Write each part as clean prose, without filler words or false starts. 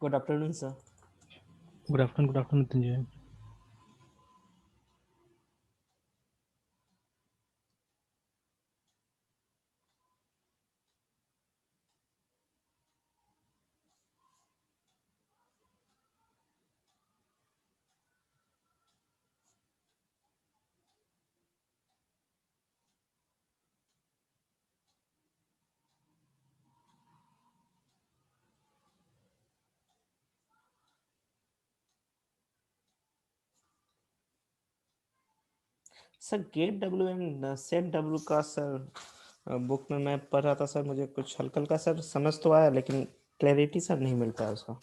Good afternoon sir. Good afternoon Nitin. Sir get W and set W का sir book में मैं पढ़ रहा था सर, मुझे कुछ हल्का हल्का सर समझ तो आया, लेकिन क्लैरिटी सर नहीं मिल पाया उसका।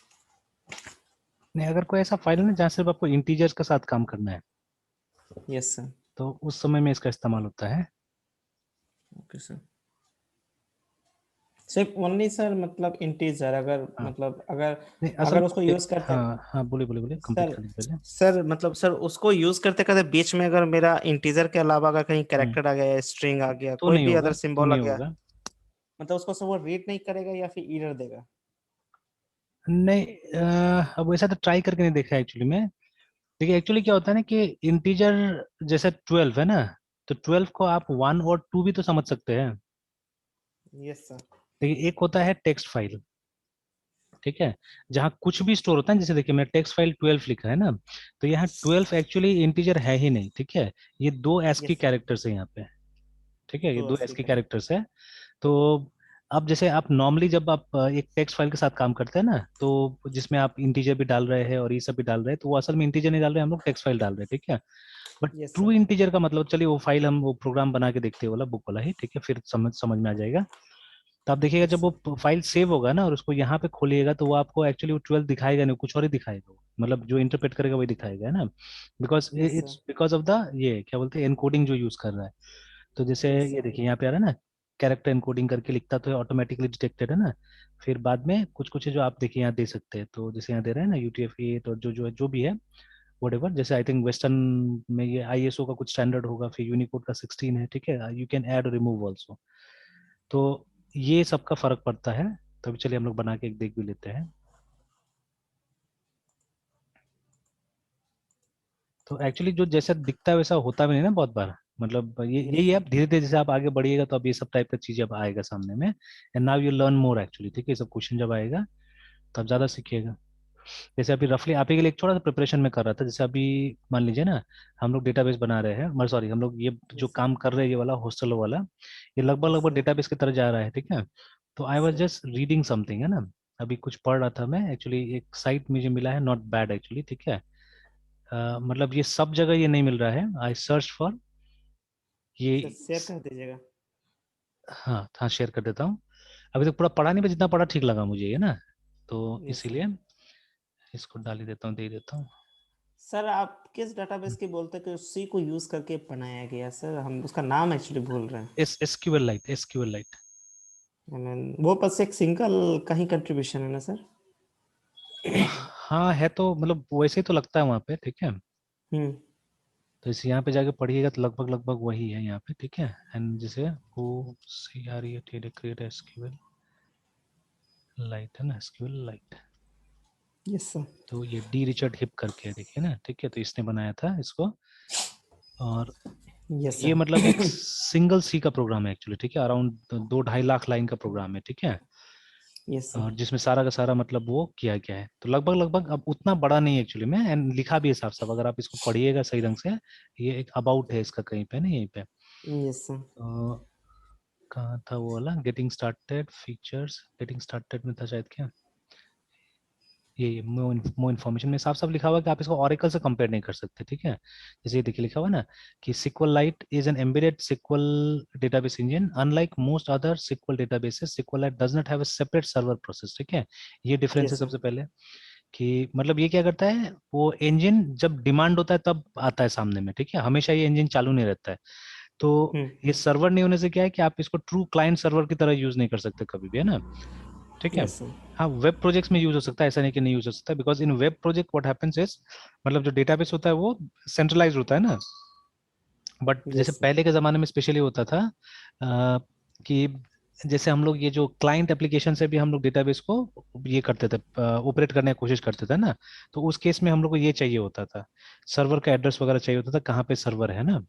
नहीं, अगर कोई ऐसा फाइल है ना जहाँ सिर्फ आपको इंटीजर्स के साथ काम करना है यस सर। तो उस समय में इसका इस्तेमाल होता है। Okay sir. सिर्फ ओनली सर, मतलब इंटीजर, अगर हाँ, मतलब अगर नहीं असल अगर में उसको यूज करते हाँ हाँ, बोलिए बोलिए बोलिए, कंप्लीट सर। करने के पहले। सर मतलब सर उसको यूज करते करते बीच में अगर मेरा इंटीजर के अलावा अगर कहीं हम्म, कैरेक्टर आ गया, स्ट्रिंग आ गया, तो कोई नहीं भी अदर होगा, तो सिंबल आ नहीं गया, होगा। मतलब उसको सब वो रीड नहीं करेगा या फिर एरर देगा? नहीं, अब वैसा तो ट्राई करके नहीं देखा एक्चुअली में। देखिए एक्चुअली क्या होता है ना कि इंटीजर जैसे 12 है ना, तो 12 को आप 1 और 2 भी तो समझ सकते हैं। Yes sir. देखिए एक होता है टेक्स्ट फाइल, ठीक है, जहाँ कुछ भी स्टोर होता है। जैसे देखिए मैं टेक्स्ट फाइल 12 लिखा है ना, तो यहाँ 12 एक्चुअली इंटीजर है ही नहीं, ठीक है। ये दो एस्की यस सर। कैरेक्टर्स है यहाँ पे, ठीक है, ये दो दो अस्सी एस्की का। कैरेक्टर्स है। तो अब जैसे आप नॉर्मली जब आप एक टेक्स्ट फाइल के साथ काम करते हैं ना, तो जिसमें आप इंटीजर भी डाल रहे हैं और ये सब भी डाल रहे हैं, तो वो असल में इंटीजर नहीं डाल रहे हैं, हम लोग टेक्स्ट फाइल डाल रहे हैं, ठीक है। But yes true sir. Integer का मतलब, चलिए वो फाइल हम वो प्रोग्राम बना के देखते हैं वाला, बुक वाला ही, ठीक है, फिर समझ समझ में आ जाएगा। तो आप देखिएगा यस जब सर। वो फाइल सेव होगा ना और उसको यहाँ पे खोलिएगा, तो वो आपको एक्चुअली वो 12 दिखाएगा नहीं, कुछ और ही दिखाएगा वो, मतलब जो इंटरप्रेट करेगा वही दिखाएगा, है ना। Because yes sir. It's because of the, ये क्या बोलते हैं, एनकोडिंग जो यूज कर रहा है। तो जैसे यस ये सर। देखिए यहाँ पे आ रहा है ना, कैरेक्टर एनकोडिंग करके लिखता तो है, ऑटोमेटिकली डिटेक्टेड है ना। फिर बाद में कुछ कुछ है जो आप देखिए यहाँ दे सकते हैं, तो जैसे यहाँ दे रहे हैं ना UTF-8 और जो भी है, वट, जैसे आई थिंक वेस्टर्न में ये ISO का कुछ स्टैंडर्ड होगा, फिर यूनिकोड का 16 है, ठीक है, यू कैन ऐड और रिमूव ऑल्सो। तो ये सबका फर्क पड़ता है। तो अभी चलिए हम लोग बना के एक देख भी लेते हैं। तो एक्चुअली जो जैसा दिखता है वैसा होता भी नहीं ना बहुत बार, मतलब ये यस यही है, सर। आप धीरे धीरे जैसे आप आगे बढ़िएगा तो अब ये सब टाइप का चीजें अब आएगा सामने में, and now you learn more actually, ठीक है। ये सब क्वेश्चन जब आएगा तो आप ज्यादा सीखिएगा। जैसे अभी रफली आप ही के लिए एक छोटा सा प्रिपरेशन में कर रहा था, जैसे अभी मान लीजिए ना, हम लोग डेटाबेस बना रहे हैं, मतलब सॉरी, हम लोग ये जो यस सर। काम कर रहे हैं ये वाला हॉस्टल वाला, ये लगभग यस लगभग सर। डेटाबेस की तरह जा रहा है, ठीक है। तो I was sir. Just reading something, है ना, अभी कुछ पढ़ रहा था मैं एक्चुअली, एक साइट मुझे मिला है, नॉट बैड एक्चुअली, ठीक है। मतलब ये सब जगह ये नहीं मिल रहा है, आई सर्च फॉर ये। सर शेयर कर दीजिएगा। हाँ हाँ, शेयर कर देता हूँ। अभी तक पूरा पढ़ा नहीं, पर जितना पढ़ा ठीक लगा मुझे, ये ना, तो यस सर। इसीलिए इसको डाल ही देता हूँ, दे ही देता हूँ। सर आप किस डेटाबेस की बोलते हैं कि उसी को यूज करके बनाया गया? सर हम उसका नाम एक्चुअली भूल रहे हैं। SQL light. I mean, वो बस एक सिंगल का ही कंट्रीब्यूशन है ना सर? हाँ है, तो मतलब वैसे ही तो लगता है वहाँ पे, ठीक है। हम्म। तो इस यहाँ पे जाके पढ़िएगा तो लगभग लगभग वही है यहाँ पे, ठीक है। एंड जैसे वो CREAT क्रिएट SQL लाइट है ना, SQL लाइट। Yes sir. तो ये डी रिचर्ड हिप करके है, देखिए ना, ठीक है, तो इसने बनाया था इसको। और यस ये सर। मतलब एक सिंगल सी का प्रोग्राम है एक्चुअली, ठीक है, अराउंड 2-2.5 लाख लाइन का प्रोग्राम है, ठीक है। Yes sir. और जिसमें सारा का सारा मतलब वो किया गया है, तो लगभग लगभग अब उतना बड़ा नहीं है एक्चुअली में, एंड लिखा भी है साफ साफ, अगर आप इसको पढ़िएगा सही ढंग से। ये एक अबाउट है इसका कहीं पे ना, यहीं पे। Yes sir. तो कहाँ था वो वाला, getting started features, getting started में था शायद, क्या ये मो इन्फॉर्मेशन में साफ साफ लिखा हुआ है कि आप इसको ओरेकल से कंपेयर नहीं कर सकते, ठीक है। जैसे ये देखिए लिखा हुआ है ना कि SQL light is an embedded SQL database engine, unlike most other SQL databases SQL light does not have a separate server process, ठीक है। ये डिफरेंस है यस सर। सबसे पहले, कि मतलब ये क्या करता है, वो इंजन जब डिमांड होता है तब आता है सामने में, ठीक है, हमेशा ये इंजन चालू नहीं रहता है। तो हम्म। ये सर्वर नहीं होने से क्या है कि आप इसको ट्रू क्लाइंट सर्वर की तरह यूज नहीं कर सकते कभी भी, है ना, ठीक है। Yes sir. हाँ, वेब प्रोजेक्ट्स में यूज हो सकता है, ऐसा नहीं कि नहीं यूज हो सकता, because in web project what happens is, मतलब जो डेटाबेस होता है वो सेंट्रलाइज होता है ना। बट जैसे यस सर। पहले के जमाने में स्पेशली होता था कि जैसे हम लोग ये जो क्लाइंट एप्लीकेशन से भी हम लोग डेटाबेस को ये करते थे, ऑपरेट करने की कोशिश करते थे ना, तो उस केस में हम लोग को ये चाहिए होता था, सर्वर का एड्रेस वगैरह चाहिए होता था, कहाँ पे सर्वर है ना।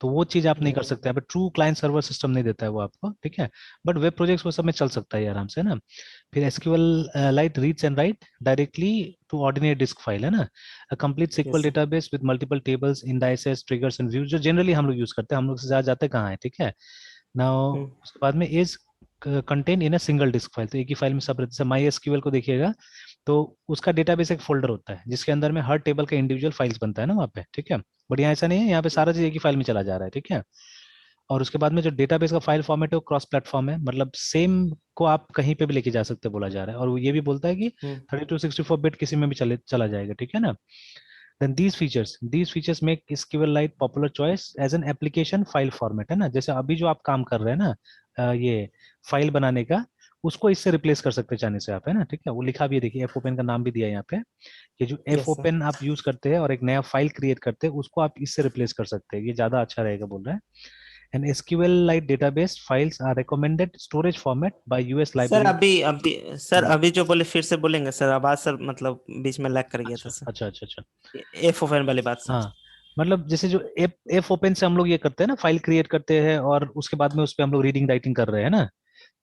तो वो चीज आप नहीं कर हम्म, सकते, अब ट्रू क्लाइंट सर्वर सिस्टम नहीं देता है वो आपको, ठीक है। बट वेब प्रोजेक्ट्स वो सब में चल सकता है ये आराम से ना। फिर SQLite reads and write directly to ordinary disk file है ना, complete SQL yes sir, database with multiple tables indices triggers and views, जो जनरली हम लोग यूज करते हैं, हम लोग से ज्यादा जाते कहाँ है, ठीक है। नाउ हम्म, उसके बाद में is contain in a single disc file, तो एक ही फाइल में सब रहते हैं। जैसे माई एसक्यूएल को देखिएगा, तो उसका डेटाबेस एक फोल्डर होता है जिसके अंदर में हर टेबल का इंडिविजुअल फाइल्स बनता है ना वहाँ पे, ठीक है। बट यहाँ ऐसा नहीं है, यहाँ पे सारा चीज एक ही फाइल में चला जा रहा है, ठीक है। और उसके बाद में जो डेटाबेस का फाइल फॉर्मेट है वो क्रॉस प्लेटफॉर्म है, मतलब सेम को आप कहीं पे भी लेके जा सकते बोला जा रहा है, और वो ये भी बोलता है कि हम्म, 32 64 बिट किसी में भी चला जाएगा, ठीक है ना। then these features make SQLite popular choice as an application file format है ना। जैसे अभी जो आप काम कर रहे हैं ना, ये फाइल बनाने का, उसको इससे रिप्लेस कर सकते हैं चाहने से आप, है ना, ठीक है। वो लिखा भी है, देखिए एफ ओपन का नाम भी दिया है यहाँ पे, कि जो एफ यस सर। ओपन आप यूज करते हैं और एक नया फाइल क्रिएट करते हैं, उसको आप इससे रिप्लेस कर सकते हैं, ये ज्यादा अच्छा रहेगा बोल रहा है। And SQLite database files are recommended storage format by US sir library। अभी अभी सर हम्म, अभी जो बोले फिर से बोलेंगे सर, आवाज सर मतलब बीच में लैग कर गया था अच्छा सर। अच्छा अच्छा अच्छा। एफ ओपन वाली बात सर। हाँ, मतलब जैसे जो एफ एफ ओपन से हम लोग ये करते हैं ना, फाइल क्रिएट करते हैं और उसके बाद में उस पे हम लोग रीडिंग राइटिंग कर रहे हैं ना,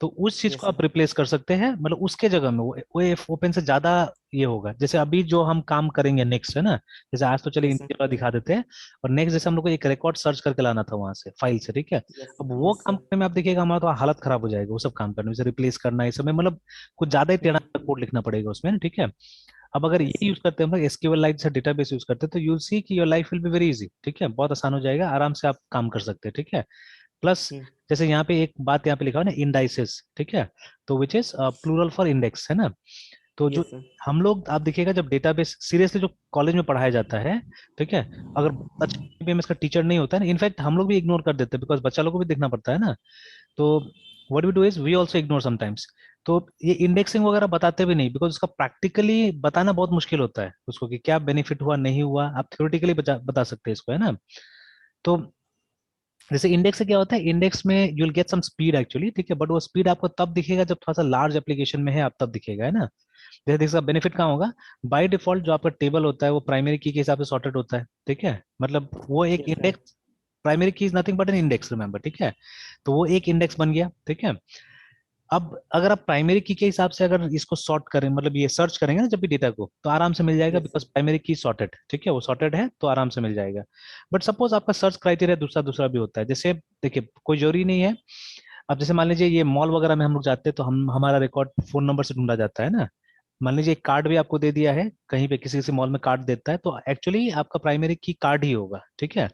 तो उस चीज को यस सर। आप रिप्लेस कर सकते हैं, मतलब उसके जगह में वो एफ ओपन से ज्यादा ये होगा। जैसे अभी जो हम काम करेंगे नेक्स्ट है ना, जैसे आज तो चलिए यस सर। इंडिया वाला दिखा देते हैं, और नेक्स्ट जैसे हम लोग को एक रिकॉर्ड सर्च करके लाना था वहां से फाइल से, ठीक है। यस अब सर। वो यस काम सर। करने में आप देखिएगा हमारा तो हालत खराब हो जाएगा, वो सब काम करने में, जैसे रिप्लेस करना ये सब में, मतलब कुछ ज्यादा ही टेढ़ा हम्म। कोड लिखना पड़ेगा उसमें ना, ठीक है। अब अगर ये यस सर। यूज करते हैं हम लोग एसक्यूएल लाइट से डेटाबेस यूज करते हैं, तो यूल सी कि your life will be very easy, ठीक है, बहुत आसान हो जाएगा, आराम से आप काम कर सकते हैं, ठीक है। प्लस हम्म। जैसे यहाँ पे एक बात यहाँ पे लिखा हुआ है ना, इंडाइसेस, ठीक है, तो which is plural for index है ना। तो जो यस सर। हम लोग आप देखिएगा जब डेटाबेस सीरियसली जो कॉलेज में पढ़ाया जाता है, ठीक है, अगर बहुत अच्छा भी इसका टीचर नहीं होता है ना, इनफैक्ट हम लोग भी इग्नोर कर देते हैं, बिकॉज बच्चा लोग को भी देखना पड़ता है ना। तो what we do is we also ignore sometimes. तो ये इंडेक्सिंग वगैरह बताते भी नहीं, बिकॉज उसका प्रैक्टिकली बताना बहुत मुश्किल होता है उसको, कि क्या बेनिफिट हुआ नहीं हुआ, आप थ्योरेटिकली बता सकते हैं इसको, है ना। तो जैसे इंडेक्स से क्या होता है, इंडेक्स में you will get some speed actually, ठीक है, बट वो स्पीड आपको तब दिखेगा जब थोड़ा सा लार्ज एप्लीकेशन में है, आप तब दिखेगा, है ना। जैसे इसका बेनिफिट कहाँ होगा, बाय डिफॉल्ट जो आपका टेबल होता है वो प्राइमरी की के हिसाब से सॉर्टेड होता है, ठीक है, मतलब वो एक yes sir. Index, primary key is nothing but an index, remember, ठीक है। तो वो एक इंडेक्स बन गया, ठीक है। अब अगर आप प्राइमरी की के हिसाब से अगर इसको सॉर्ट करें, मतलब ये सर्च करेंगे ना जब भी डेटा को, तो आराम से मिल जाएगा, यस बिकॉज सर। प्राइमरी की सॉर्टेड, ठीक है, वो सॉर्टेड है तो आराम से मिल जाएगा। बट सपोज आपका सर्च क्राइटेरिया दूसरा दूसरा भी होता है, जैसे देखिए कोई जरूरी नहीं है। अब जैसे मान लीजिए ये मॉल वगैरह में हम लोग जाते हैं, तो हम हमारा रिकॉर्ड फोन नंबर से ढूंढा जाता है ना। मान लीजिए एक कार्ड भी आपको दे दिया है, कहीं पे किसी किसी मॉल में कार्ड देता है, तो एक्चुअली आपका प्राइमरी की कार्ड ही होगा, ठीक है।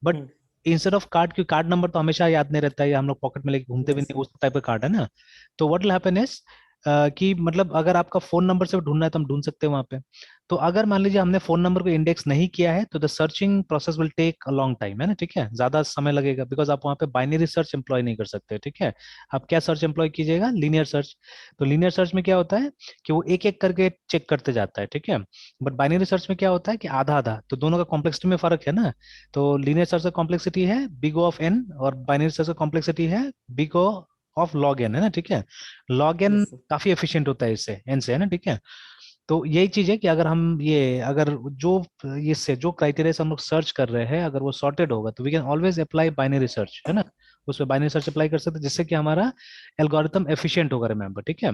But hmm. Instead of card, क्योंकि कार्ड नंबर तो हमेशा याद नहीं रहता है, या हम लोग पॉकेट में लेके घूमते भी यस नहीं, सर। उस टाइप का कार्ड है ना। तो व्हाट विल हैपन इज कि मतलब अगर आपका फोन नंबर से ढूंढना है तो हम ढूंढ सकते हैं वहां पे। तो अगर मान लीजिए हमने फोन नंबर को इंडेक्स नहीं किया है, तो the searching process will take a long time, है ना, ठीक है, ज्यादा समय लगेगा, बिकॉज आप वहां पे बाइनरी सर्च एम्प्लॉय नहीं कर सकते, ठीक है। आप क्या सर्च एम्प्लॉय कीजिएगा, लीनियर सर्च। तो लीनियर सर्च में क्या होता है कि वो एक एक करके चेक करते जाता है, ठीक है। बट बाइनरी सर्च में क्या होता है कि आधा आधा, तो दोनों का कॉम्प्लेक्सिटी में फर्क है ना। तो लीनियर सर्च का कॉम्प्लेक्सिटी है बिग O ऑफ n, और बाइनरी सर्च का कॉम्प्लेक्सिटी है big O of log n, है ना, ठीक है। log n yes sir. काफी एफिशिएंट होता है इससे n से, है ना, ठीक है। तो यही चीज है कि अगर हम ये अगर जो ये से जो क्राइटेरिया से हम लोग सर्च कर रहे हैं, अगर वो सॉर्टेड होगा, तो we can always apply binary search, है ना। उस पर बाइनरी सर्च अप्लाई कर सकते हैं, जिससे कि हमारा एल्गोरिथम एफिशिएंट होगा, रिमेंबर, ठीक है।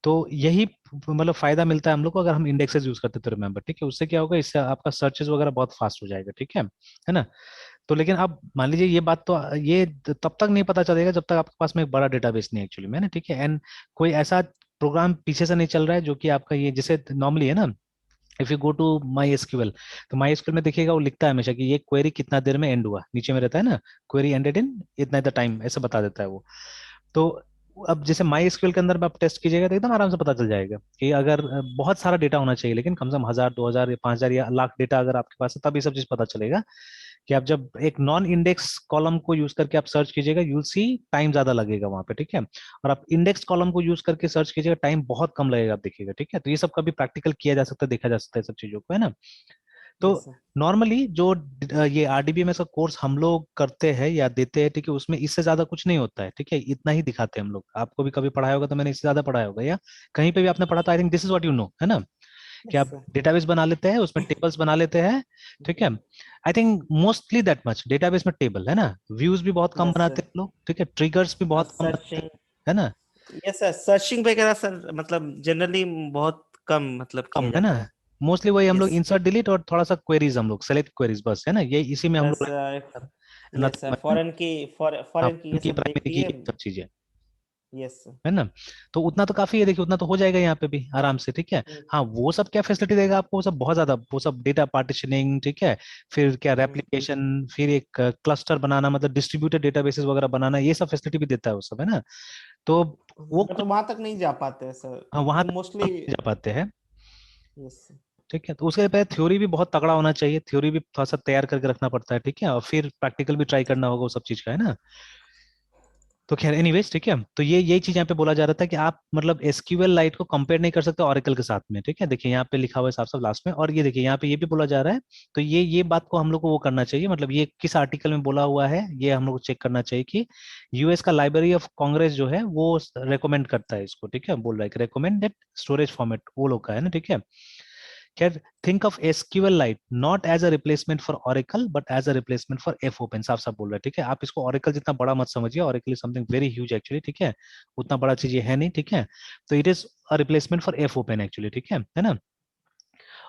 तो यही मतलब फायदा मिलता है हम लोग को अगर हम इंडेक्सेस यूज करते हैं, तो रिमेंबर, ठीक है, उससे क्या होगा, इससे आपका सर्चेस वगैरह बहुत फास्ट हो जाएगा, ठीक है ना। तो लेकिन अब मान लीजिए ये बात तो ये तब तक नहीं पता चलेगा जब तक आपके पास में एक बड़ा डेटाबेस नहीं एक्चुअली में, है ना, ठीक है। एंड कोई ऐसा प्रोग्राम पीछे से नहीं चल रहा है जो कि आपका ये जैसे नॉर्मली है ना, if you go to MySQL, तो माई एसक्यूएल में देखिएगा वो लिखता है हमेशा कि ये क्वेरी कितना देर में एंड हुआ, नीचे में रहता है ना, क्वेरी एंडेड इन इतना द टाइम, ऐसा बता देता है वो। तो अब जैसे माई एसक्यूएल के अंदर में आप टेस्ट कीजिएगा तो एकदम आराम से पता चल जाएगा कि अगर बहुत सारा डेटा होना चाहिए, लेकिन कम से कम 1000 2000 या 5000 या लाख डेटा अगर आपके पास है, तब ये सब चीज पता चलेगा। कि आप जब एक नॉन इंडेक्स कॉलम को यूज करके आप सर्च कीजिएगा, यूल सी टाइम ज्यादा लगेगा वहां पे, ठीक है। और आप इंडेक्स कॉलम को यूज करके सर्च कीजिएगा, टाइम बहुत कम लगेगा, आप देखिएगा, ठीक है। तो ये सब का भी प्रैक्टिकल किया जा सकता है, देखा जा सकता है सब चीजों को, है ना। तो यस सर। नॉर्मली जो ये आरडीबीएमएस का कोर्स हम लोग करते हैं या देते हैं, ठीक है, उसमें इससे ज्यादा कुछ नहीं होता है, ठीक है, इतना ही दिखाते हैं हम लोग। आपको भी कभी पढ़ाया होगा तो मैंने इससे ज्यादा पढ़ाया होगा, या कहीं पे भी आपने पढ़ा तो I think this is what you know, है ना, कि यस आप सर। डेटाबेस बना लेते हैं, उसमें टेबल्स बना लेते हैं, ठीक है। I think mostly that much, database में टेबल है ना, व्यूज भी बहुत कम यस बनाते सर। हैं लोग, ठीक है, ट्रिगर्स भी बहुत कम बनाते सर्चिंग। हैं, है ना, यस सर, सर्चिंग वगैरह सर मतलब जनरली बहुत कम मतलब कम, किया है ना। जाता है। मोस्टली वही हम लोग यस। इंसर्ट डिलीट और थोड़ा सा क्वेरीज, हम लोग सेलेक्ट क्वेरीज, बस, है ना, ये इसी में हम बस। लोग, यस नथिंग सर, मच, है ना। फॉरेन की हाँ, फॉरेन की ये उनकी सब प्राइमरी देखती की है। ये सब चीजें, यस सर। है ना। तो उतना तो काफी है, देखिए उतना तो हो जाएगा यहाँ पे भी आराम से, ठीक है। हाँ, वो सब क्या फैसिलिटी देगा आपको, वो सब बहुत ज्यादा, वो सब डेटा पार्टीशनिंग, ठीक है, फिर क्या रेप्लिकेशन, फिर एक क्लस्टर बनाना, मतलब डिस्ट्रीब्यूटेड डेटाबेसेस वगैरह बनाना, ये सब फैसिलिटी भी देता है वो सब, है ना। तो वो बट कुछ, वहां तक नहीं जा पाते हैं सर। हाँ, वहां वो तक हम मोस्टली। नहीं जा पाते हैं, यस। ठीक है। तो उसके लिए पहले थ्योरी भी बहुत तगड़ा होना चाहिए, थ्योरी भी थोड़ा सा तैयार करके रखना पड़ता है, ठीक है, और फिर प्रैक्टिकल भी ट्राई करना होगा वो सब चीज का, है ना। तो खैर एनीवेज, ठीक है, तो ये यही चीज यहाँ पे बोला जा रहा था कि आप मतलब एसक्यूएल लाइट को कंपेयर नहीं कर सकते ऑरेकल के साथ में, ठीक है। देखिए यहाँ पे लिखा हुआ है साफ साफ लास्ट में, और ये देखिए यहाँ पे ये भी बोला जा रहा है। तो ये बात को हम लोग को वो करना चाहिए, मतलब ये किस आर्टिकल में बोला हुआ है, ये हम लोग को चेक करना चाहिए कि यूएस का लाइब्रेरी ऑफ कांग्रेस जो है वो रेकमेंड करता है इसको, ठीक है, बोल रहा है कि रेकमेंडेड स्टोरेज फॉर्मेट वो लोग का है ना, ठीक है। Can think of SQLite not as a replacement for Oracle but as a replacement for fopen, साफ साफ बोल रहा है, ठीक है। आप इसको Oracle जितना बड़ा मत समझिए, Oracle is something very huge actually, ठीक है, उतना बड़ा चीज ये है नहीं, ठीक है। तो it is a replacement for fopen actually, ठीक है ना।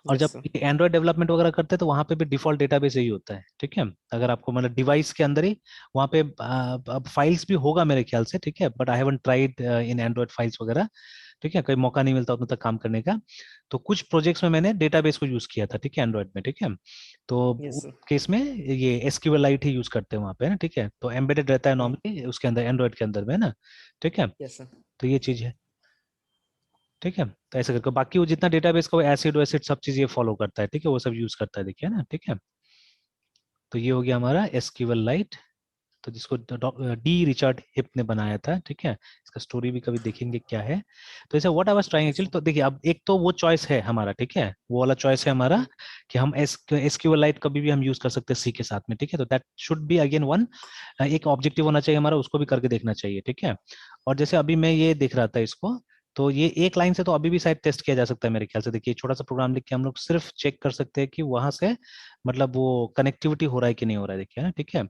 और यस जब सर। एंड्रॉइड डेवलपमेंट वगैरह करते हैं तो वहां पे भी डिफॉल्ट डेटाबेस यही होता है, ठीक है। अगर आपको मतलब डिवाइस के अंदर ही वहां पे अब फाइल्स भी होगा मेरे ख्याल से, ठीक है, but I haven't tried in Android files वगैरह, ठीक है, कहीं मौका नहीं मिलता उतना तक काम करने का। तो कुछ प्रोजेक्ट्स में मैंने डेटाबेस को यूज किया था, ठीक है, एंड्रॉइड में, ठीक है। तो यस उस सर। केस में ये एसक्यूएलाइट ही यूज करते हैं वहां पे ना, ठीक है, तो एम्बेडेड रहता है नॉर्मली उसके अंदर, एंड्रॉइड के अंदर में, है ना, ठीक है। Yes sir. तो ये चीज है, ठीक है। तो ऐसे करके बाकी वो जितना डेटाबेस का वो एसिड वैसिड सब चीज ये फॉलो करता है, ठीक है, वो सब यूज करता है, देखिए ना, ठीक है। तो ये हो गया हमारा एसक्यूएल लाइट, तो जिसको डी रिचर्ड हिप ने बनाया था, ठीक है। इसका स्टोरी भी कभी देखेंगे क्या है। तो ऐसे what I was trying yes actually, sir. तो देखिए अब एक तो वो चॉइस है हमारा, ठीक है, वो वाला चॉइस है हमारा कि हम एसक्यूएल लाइट कभी भी हम यूज कर सकते हैं सी के साथ में, ठीक है। तो that should be again one, एक ऑब्जेक्टिव होना चाहिए हमारा, उसको भी करके देखना चाहिए, ठीक है। और जैसे अभी मैं ये देख रहा था इसको, तो ये एक लाइन से तो अभी भी शायद टेस्ट किया जा सकता है मेरे ख्याल से। देखिए छोटा सा प्रोग्राम लिख के हम लोग सिर्फ चेक कर सकते हैं कि वहां से मतलब वो कनेक्टिविटी हो रहा है कि नहीं हो रहा है, देखिए ना, ठीक है,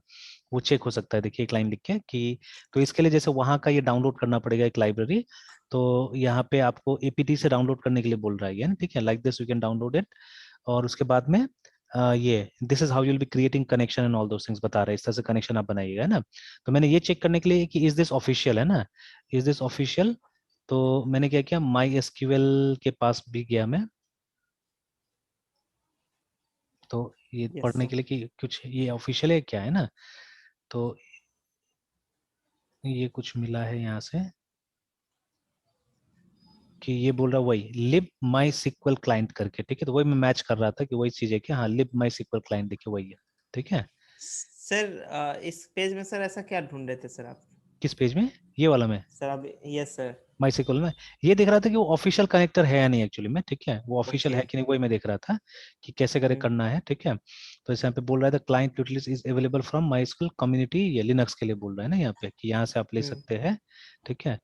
वो चेक हो सकता है, देखिए एक लाइन लिख के कि, तो इसके लिए जैसे वहां का ये डाउनलोड करना पड़ेगा एक लाइब्रेरी, तो यहाँ पे आपको एपीटी से डाउनलोड करने के लिए बोल रहा है ये ना, ठीक है, like this you can download it. और उसके बाद में ये this is how you will be creating connection and all those things बता रहा है, इस तरह से कनेक्शन आप बनाइएगा, है ना। तो मैंने ये चेक करने के लिए कि इज दिस ऑफिशियल, है ना, इज दिस ऑफिशियल। तो मैंने क्या किया, माई एसक्यूएल के पास भी गया मैं, तो ये यस पढ़ने सर। के लिए कि कुछ ये ऑफिशियल है क्या, है ना। तो ये कुछ मिला है यहाँ से कि ये बोल रहा है वही लिब माई सिक्वल क्लाइंट करके, ठीक है, तो वही मैं मैच कर रहा था कि वही चीज है कि हाँ लिब माई सिक्वल क्लाइंट, देखिए वही है, ठीक है। सर इस पेज में सर ऐसा क्या ढूंढ रहे थे सर आप? किस पेज में, ये वाला में, सर अब। Yes sir. माई सिक्वल में, ये देख रहा था कि वो ऑफिशियल कनेक्टर है या नहीं एक्चुअली में, ठीक है, वो ऑफिशियल ओके। है कि नहीं वही मैं देख रहा था कि कैसे करे करना है, ठीक है। तो इस यहाँ पे बोल रहा है the client utility is available from my school community, ये लिनक्स के लिए बोल रहा है ना यहाँ पे कि यहाँ से आप ले सकते हैं, ठीक है।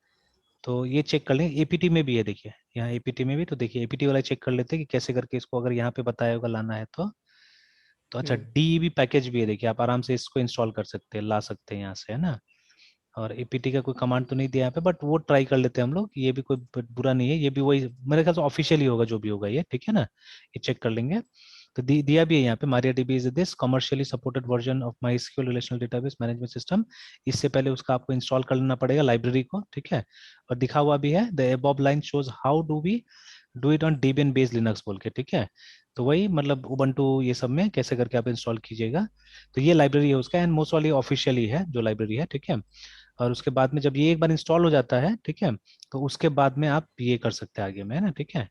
तो ये चेक कर लें, एपीटी में भी है, देखिए यहाँ एपीटी में भी, तो देखिए एपीटी वाला चेक कर लेते हैं कि कैसे करके इसको अगर यहाँ पे बताया होगा लाना है तो अच्छा डीईबी पैकेज भी है, देखिए आप आराम से इसको इंस्टॉल कर सकते हैं, ला सकते हैं यहाँ से, है ना। और एपीटी का कोई कमांड तो नहीं दिया यहाँ पे, बट वो ट्राई कर लेते हैं हम लोग, ये भी कोई बुरा नहीं है, ये भी वही मेरे ख्याल से ऑफिशियल ही होगा जो भी होगा ये, ठीक है ना, ये चेक कर लेंगे। तो दिया भी है यहाँ पे, MariaDB is this commercially supported version of MySQL relational database management system. इससे पहले उसका आपको इंस्टॉल कर लेना पड़ेगा लाइब्रेरी को, ठीक है। और दिखा हुआ भी है the above line shows how do we do it on Debian based Linux बोल के, ठीक है। तो वही मतलब उबंटू ये सब में कैसे करके आप इंस्टॉल कीजिएगा। तो ये लाइब्रेरी है उसका, एंड मोस्ट वाली ऑफिशियली है जो लाइब्रेरी है, ठीक है। और उसके बाद में जब ये एक बार इंस्टॉल हो जाता है, ठीक है, तो उसके बाद में आप ये कर सकते हैं आगे में, है ना, ठीक है।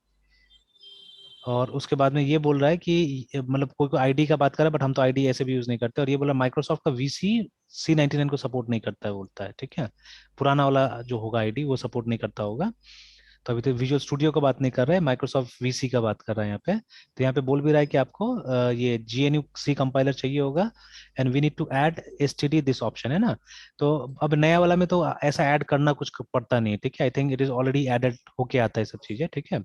और उसके बाद में ये बोल रहा है कि मतलब कोई कोई आईडी का बात कर रहा है, बट हम तो आईडी ऐसे भी यूज नहीं करते। और ये बोला माइक्रोसॉफ्ट का वीसी C99 को सपोर्ट नहीं करता है बोलता है, ठीक है, पुराना वाला जो होगा आईडी वो सपोर्ट नहीं करता होगा। तो अभी तो विजुअल स्टूडियो का बात नहीं कर रहे हैं, माइक्रोसॉफ्ट वीसी का बात कर रहे हैं यहाँ पे। तो यहाँ पे बोल भी रहा है कि आपको ये GNU C कंपाइलर चाहिए होगा, and we need to add STD this option, है ना। तो अब नया वाला में तो ऐसा ऐड करना कुछ पड़ता नहीं है, ठीक है। I think it is already added होके आता है सब चीजें, ठीक है।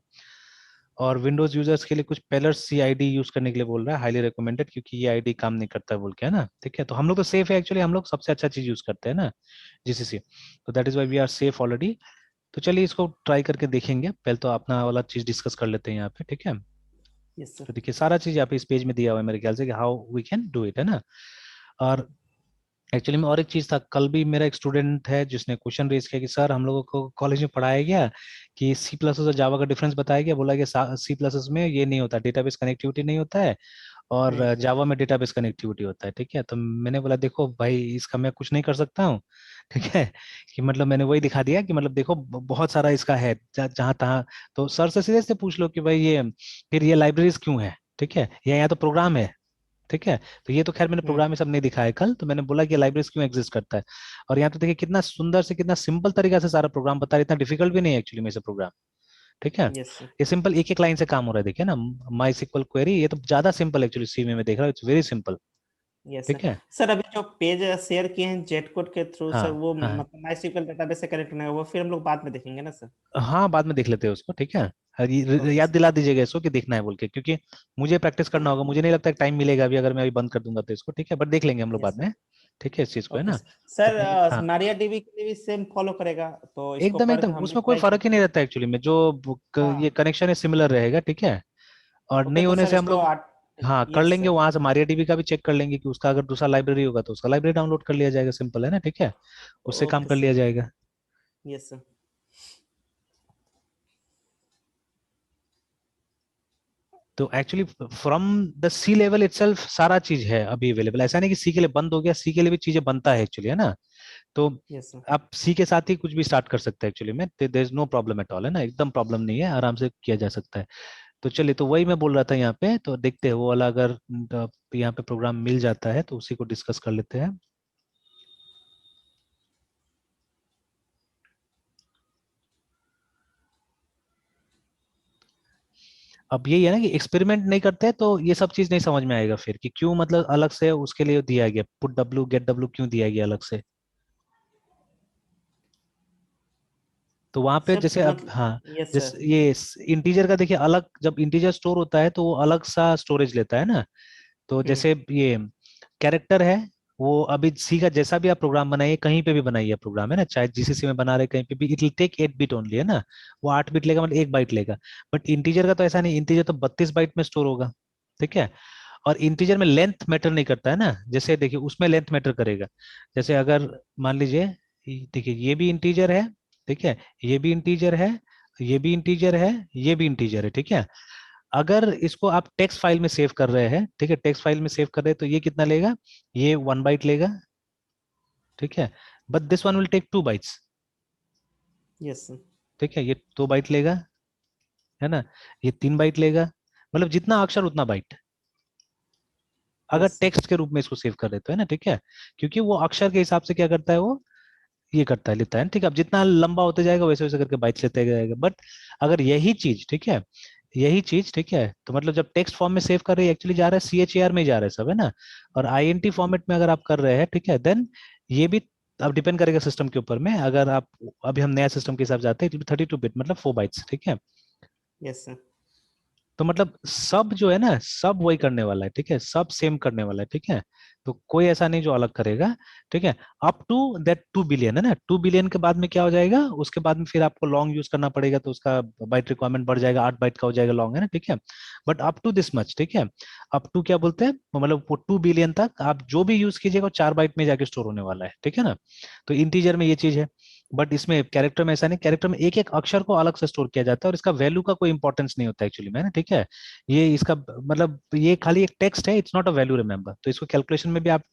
और विंडोज यूजर्स के लिए कुछ पेलर CID यूज करने के लिए बोल रहा है, हाईली रिकमेंडेड, क्योंकि ये आईडी काम नहीं करता है बोल के, है ना, ठीक है। तो हम लोग तो सेफ है एक्चुअली, हम लोग सबसे अच्छा चीज यूज करते हैं ना, GCC। तो that is why we are safe already. तो चलिए इसको ट्राई करके देखेंगे, पहले तो अपना वाला चीज डिस्कस कर लेते हैं यहाँ पे, ठीक है। Yes sir. तो देखिए सारा चीज यहाँ पे इस पेज में दिया हुआ है मेरे ख्याल से कि how we can do it, है ना। और एक्चुअली में और एक चीज था, कल भी मेरा एक स्टूडेंट है जिसने क्वेश्चन रेज किया कि सर हम लोगों को कॉलेज में पढ़ाया गया कि C++ और जावा का डिफरेंस बताया गया, बोला कि C++ में ये नहीं होता, डेटाबेस कनेक्टिविटी नहीं होता है, और जावा में डेटाबेस कनेक्टिविटी होता है, ठीक है। तो मैंने बोला देखो भाई इसका मैं कुछ नहीं कर सकता हूँ, ठीक है। कि मतलब मैंने वही दिखा दिया कि मतलब देखो बहुत सारा इसका है जहाँ तहाँ। तो सर से सीधे से पूछ लो कि भाई ये फिर ये लाइब्रेरीज क्यों है, ठीक है, या यहाँ तो प्रोग्राम है, ठीक है। तो ये तो खैर मैंने प्रोग्राम में सब नहीं दिखाया कल, तो मैंने बोला कि लाइब्रेरीज क्यों एग्जिस्ट करता है। और यहाँ तो देखिए कितना सुंदर से कितना सिंपल तरीका से सारा प्रोग्राम बता रहा है, इतना डिफिकल्ट भी नहीं है एक्चुअली में से प्रोग्राम, ठीक है। Yes sir. ये सिंपल एक एक लाइन से काम हो रहा है, देखिए ना, माई सिक्वल क्वेरी, ये तो ज्यादा सिंपल एक्चुअली सी में मैं देख रहा हूँ, it's very simple, yes sir. ठीक है। सर अभी जो पेज शेयर किए हैं जेट कोड के थ्रू हाँ सर, वो हाँ मतलब माई SQL डेटाबेस से कनेक्ट नहीं होगा, वो फिर हम लोग बाद में देखेंगे ना सर। हाँ, बाद में देख लेते हैं उसको, ठीक है। ओके याद सर। दिला दीजिएगा इसको कि देखना है बोल के, क्योंकि मुझे प्रैक्टिस करना होगा, मुझे नहीं लगता टाइम मिलेगा अभी अगर मैं अभी बंद कर दूंगा तो इसको, ठीक है, बट देख लेंगे हम लोग यस बाद सर। में, ठीक है, इस चीज को, है ओके ना। सर। तो सर हाँ, मारिया डीबी के लिए भी सेम फॉलो करेगा, तो इसको एकदम पढ़ के एकदम हम उसमें लोग कोई ट्राई फर्क ही नहीं करेंगे। रहता एक्चुअली में, जो ये हाँ। कनेक्शन है सिमिलर रहेगा, ठीक है। और ओके नहीं तो होने सर से हम इसको लोग हाँ कर यस लेंगे, सर। वहां से मारिया डीबी का भी चेक कर लेंगे कि उसका अगर दूसरा लाइब्रेरी होगा तो उसका लाइब्रेरी डाउनलोड कर लिया जाएगा, सिंपल है ना, ठीक है, उससे काम ओके कर लिया सर। जाएगा। Yes sir. तो actually from the C level itself सारा चीज है अभी अवेलेबल, ऐसा नहीं कि सी के लिए बंद हो गया, सी के लिए भी चीजें बनता है एक्चुअली, है ना। तो यस सर। आप सी के साथ ही कुछ भी स्टार्ट कर सकते हैं एक्चुअली में, there is no problem at all, है ना, एकदम प्रॉब्लम नहीं है, आराम से किया जा सकता है। तो चलिए, तो वही मैं बोल रहा था यहाँ पे, तो देखते हैं वो वाला अगर यहाँ पे प्रोग्राम मिल जाता है तो उसी को डिस्कस कर लेते हैं। अब यही है ना कि एक्सपेरिमेंट नहीं करते तो ये सब चीज नहीं समझ में आएगा फिर कि क्यों मतलब अलग से उसके लिए दिया गया पुट W गेट W क्यों दिया गया अलग से। तो वहां पे सर जैसे अब हाँ, मतलब यस सर। जैसे ये इंटीजर का देखिए अलग, जब इंटीजर स्टोर होता है तो वो अलग सा स्टोरेज लेता है ना। तो हम्म। जैसे ये कैरेक्टर है, वो अभी सी का जैसा भी आप प्रोग्राम बनाइए, कहीं पे भी बनाइए प्रोग्राम, है ना, चाहे GCC में बना रहे कहीं पे भी, it will take 8 bit only, है ना। वो 8 बिट लेगा, मतलब 1 बाइट लेगा। बट इंटीजर का तो ऐसा नहीं, इंटीजर तो 32 बाइट में स्टोर होगा, ठीक है। और इंटीजर में लेंथ मैटर नहीं करता है ना, जैसे देखिए उसमें लेंथ मैटर करेगा। जैसे अगर मान लीजिए देखिए ये भी इंटीजर है, ठीक है, ये भी इंटीजर है, ये भी इंटीजर है, ये भी इंटीजर है, ठीक है। अगर इसको आप टेक्स्ट फाइल में सेव कर रहे हैं, ठीक है, टेक्स्ट फाइल में सेव कर रहे हैं तो ये कितना लेगा, ये 1 बाइट लेगा, ठीक है। But this one will take 2 bytes, yes sir. ठीक है, ये 2 बाइट लेगा, है ना, ये 3 बाइट लेगा, मतलब जितना अक्षर उतना बाइट, अगर यस सर। टेक्स्ट के रूप में इसको सेव कर देते हैं ना, ठीक है। क्योंकि वो अक्षर के हिसाब से क्या करता है, वो ये करता है, लेता है, ठीक है। अब जितना लंबा होते जाएगा वैसे वैसे करके बाइट्स लेते जाएगा। बट अगर यही चीज, ठीक है, यही चीज, ठीक है, तो मतलब जब टेक्स्ट फॉर्म में सेव कर रहे हैं एक्चुअली जा रहा है CHAR में जा रहा है सब, है ना। और INT फॉर्मेट में अगर आप कर रहे हैं, ठीक है, देन ये भी अब डिपेंड करेगा सिस्टम के ऊपर में। अगर आप अभी हम नया सिस्टम के हिसाब से आते हैं, 32 बिट मतलब 4 बाइट्स, ठीक है। Yes sir. तो मतलब सब जो है ना, सब वही करने वाला है, ठीक है, सब सेम करने वाला है, ठीक है। तो कोई ऐसा नहीं जो अलग करेगा, ठीक है। अप टू दैट 2 बिलियन, है ना, 2 बिलियन के बाद में क्या हो जाएगा, उसके बाद में फिर आपको लॉन्ग यूज करना पड़ेगा, तो उसका बाइट रिक्वायरमेंट बढ़ जाएगा, 8 बाइट का हो जाएगा लॉन्ग, है ना, ठीक है। But up to this much, ठीक है, अप टू क्या बोलते हैं, मतलब वो 2 बिलियन तक आप जो भी यूज कीजिएगा वो 4 बाइट में जाके स्टोर होने वाला है, ठीक है ना। तो इंटीजर में ये चीज है। बट इसमें कैरेक्टर में ऐसा नहीं, कैरेक्टर में एक एक अक्षर को अलग से स्टोर किया जाता है और इसका वैल्यू का कोई इंपॉर्टेंस नहीं होता एक्चुअली में, है ना, ठीक है। ये इसका मतलब ये खाली एक टेक्स्ट है, it's not a value, remember, तो इसको कैलकुलेशन में भी आप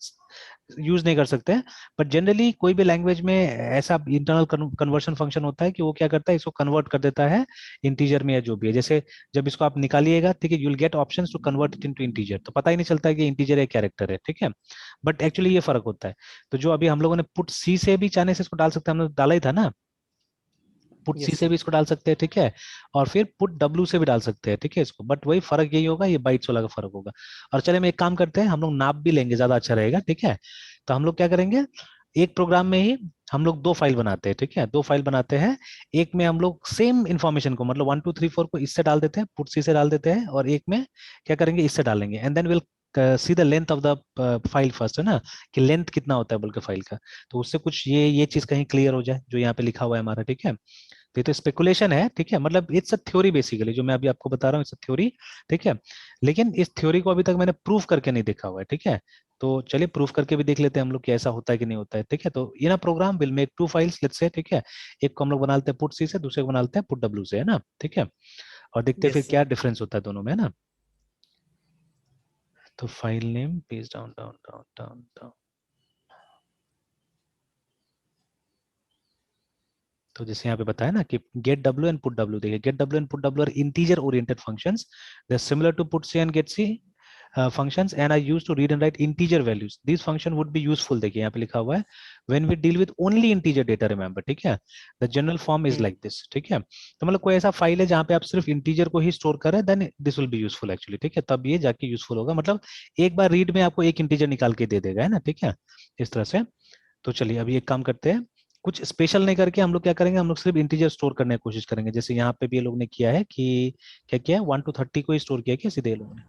यूज नहीं कर सकते हैं। बट जनरली कोई भी लैंग्वेज में ऐसा इंटरनल कन्वर्शन फंक्शन होता है कि वो क्या करता है, इसको कन्वर्ट कर देता है इंटीजर में या जो भी है। जैसे जब इसको आप निकालिएगा, ठीक है, you will get options to convert it into integer, तो पता ही नहीं चलता है कि इंटीजर या कैरेक्टर है, ठीक है। बट एक्चुअली ये फर्क होता है। तो जो अभी हम लोगों ने पुट सी से भी चाहने से इसको डाल सकते हैं, हमने डाला ही था ना। पुट सी यस से सर। भी इसको डाल सकते हैं, ठीक है, और फिर पुट डब्ल्यू से भी डाल सकते हैं, ठीक है इसको, बट वही फर्क यही होगा, ये बाइट्स वाला का फर्क होगा। और चले हम एक काम करते हैं, हम लोग नाप भी लेंगे, ज्यादा अच्छा रहेगा, ठीक है। तो हम लोग क्या करेंगे, एक प्रोग्राम में ही हम लोग दो फाइल बनाते हैं, ठीक है, दो फाइल बनाते हैं। एक में हम लोग सेम इन्फॉर्मेशन को, मतलब 1 2 3 4 को इससे डाल देते हैं, पुट सी से डाल देते हैं, और एक में क्या करेंगे, इससे डालेंगे, and then will see the length of the file first, है ना, कि लेंथ कितना होता है बोल के फाइल का। तो उससे कुछ ये चीज कहीं क्लियर हो जाए जो यहाँ पे लिखा हुआ है हमारा, ठीक है। तो ये तो स्पेकुलेशन है, ठीक है, मतलब इट्स अ थ्योरी बेसिकली, जो मैं अभी आपको बता रहा हूँ, इट्स अ थ्योरी, ठीक है। लेकिन इस थ्योरी को अभी तक मैंने प्रूफ करके नहीं देखा हुआ है, ठीक है। तो चलिए प्रूफ करके भी देख लेते हैं हम लोग कि ऐसा होता है कि नहीं होता है, ठीक है। तो ये ना program will make two files, let's say, ठीक है। एक को हम लोग बना लेते हैं पुट सी से, दूसरे को बना लेते हैं पुट डब्ल्यू से, है ना, ठीक है। और देखते हैं फिर यस क्या सर। डिफरेंस होता है दोनों में, है ना। तो file name page down down down down down. तो जैसे यहाँ पे बताया ना कि get W and put W, देखिए get W and put W are integer oriented functions, they are similar to put C and get C functions and are used to read and write integer values. These function would be useful, देखिए यहाँ पे लिखा हुआ है, when we deal with only integer data, remember, ठीक है। the general form is like this, ठीक है। तो मतलब कोई ऐसा फाइल है जहाँ पे आप सिर्फ इंटीजर को ही स्टोर करें, then this will be useful actually, ठीक है, तब ये जाके यूजफुल होगा, मतलब एक बार रीड में आपको एक इंटीजर निकाल के दे देगा, है ना, ठीक है, इस तरह से। तो चलिए अभी एक काम करते हैं, कुछ स्पेशल नहीं करके हम लोग क्या करेंगे, हम लोग सिर्फ इंटीजर स्टोर करने की कोशिश करेंगे, जैसे यहाँ पे भी ये लोग ने किया है कि क्या किया है, 1 to 30 को ही स्टोर किया, क्या सीधे ये लोगों ने,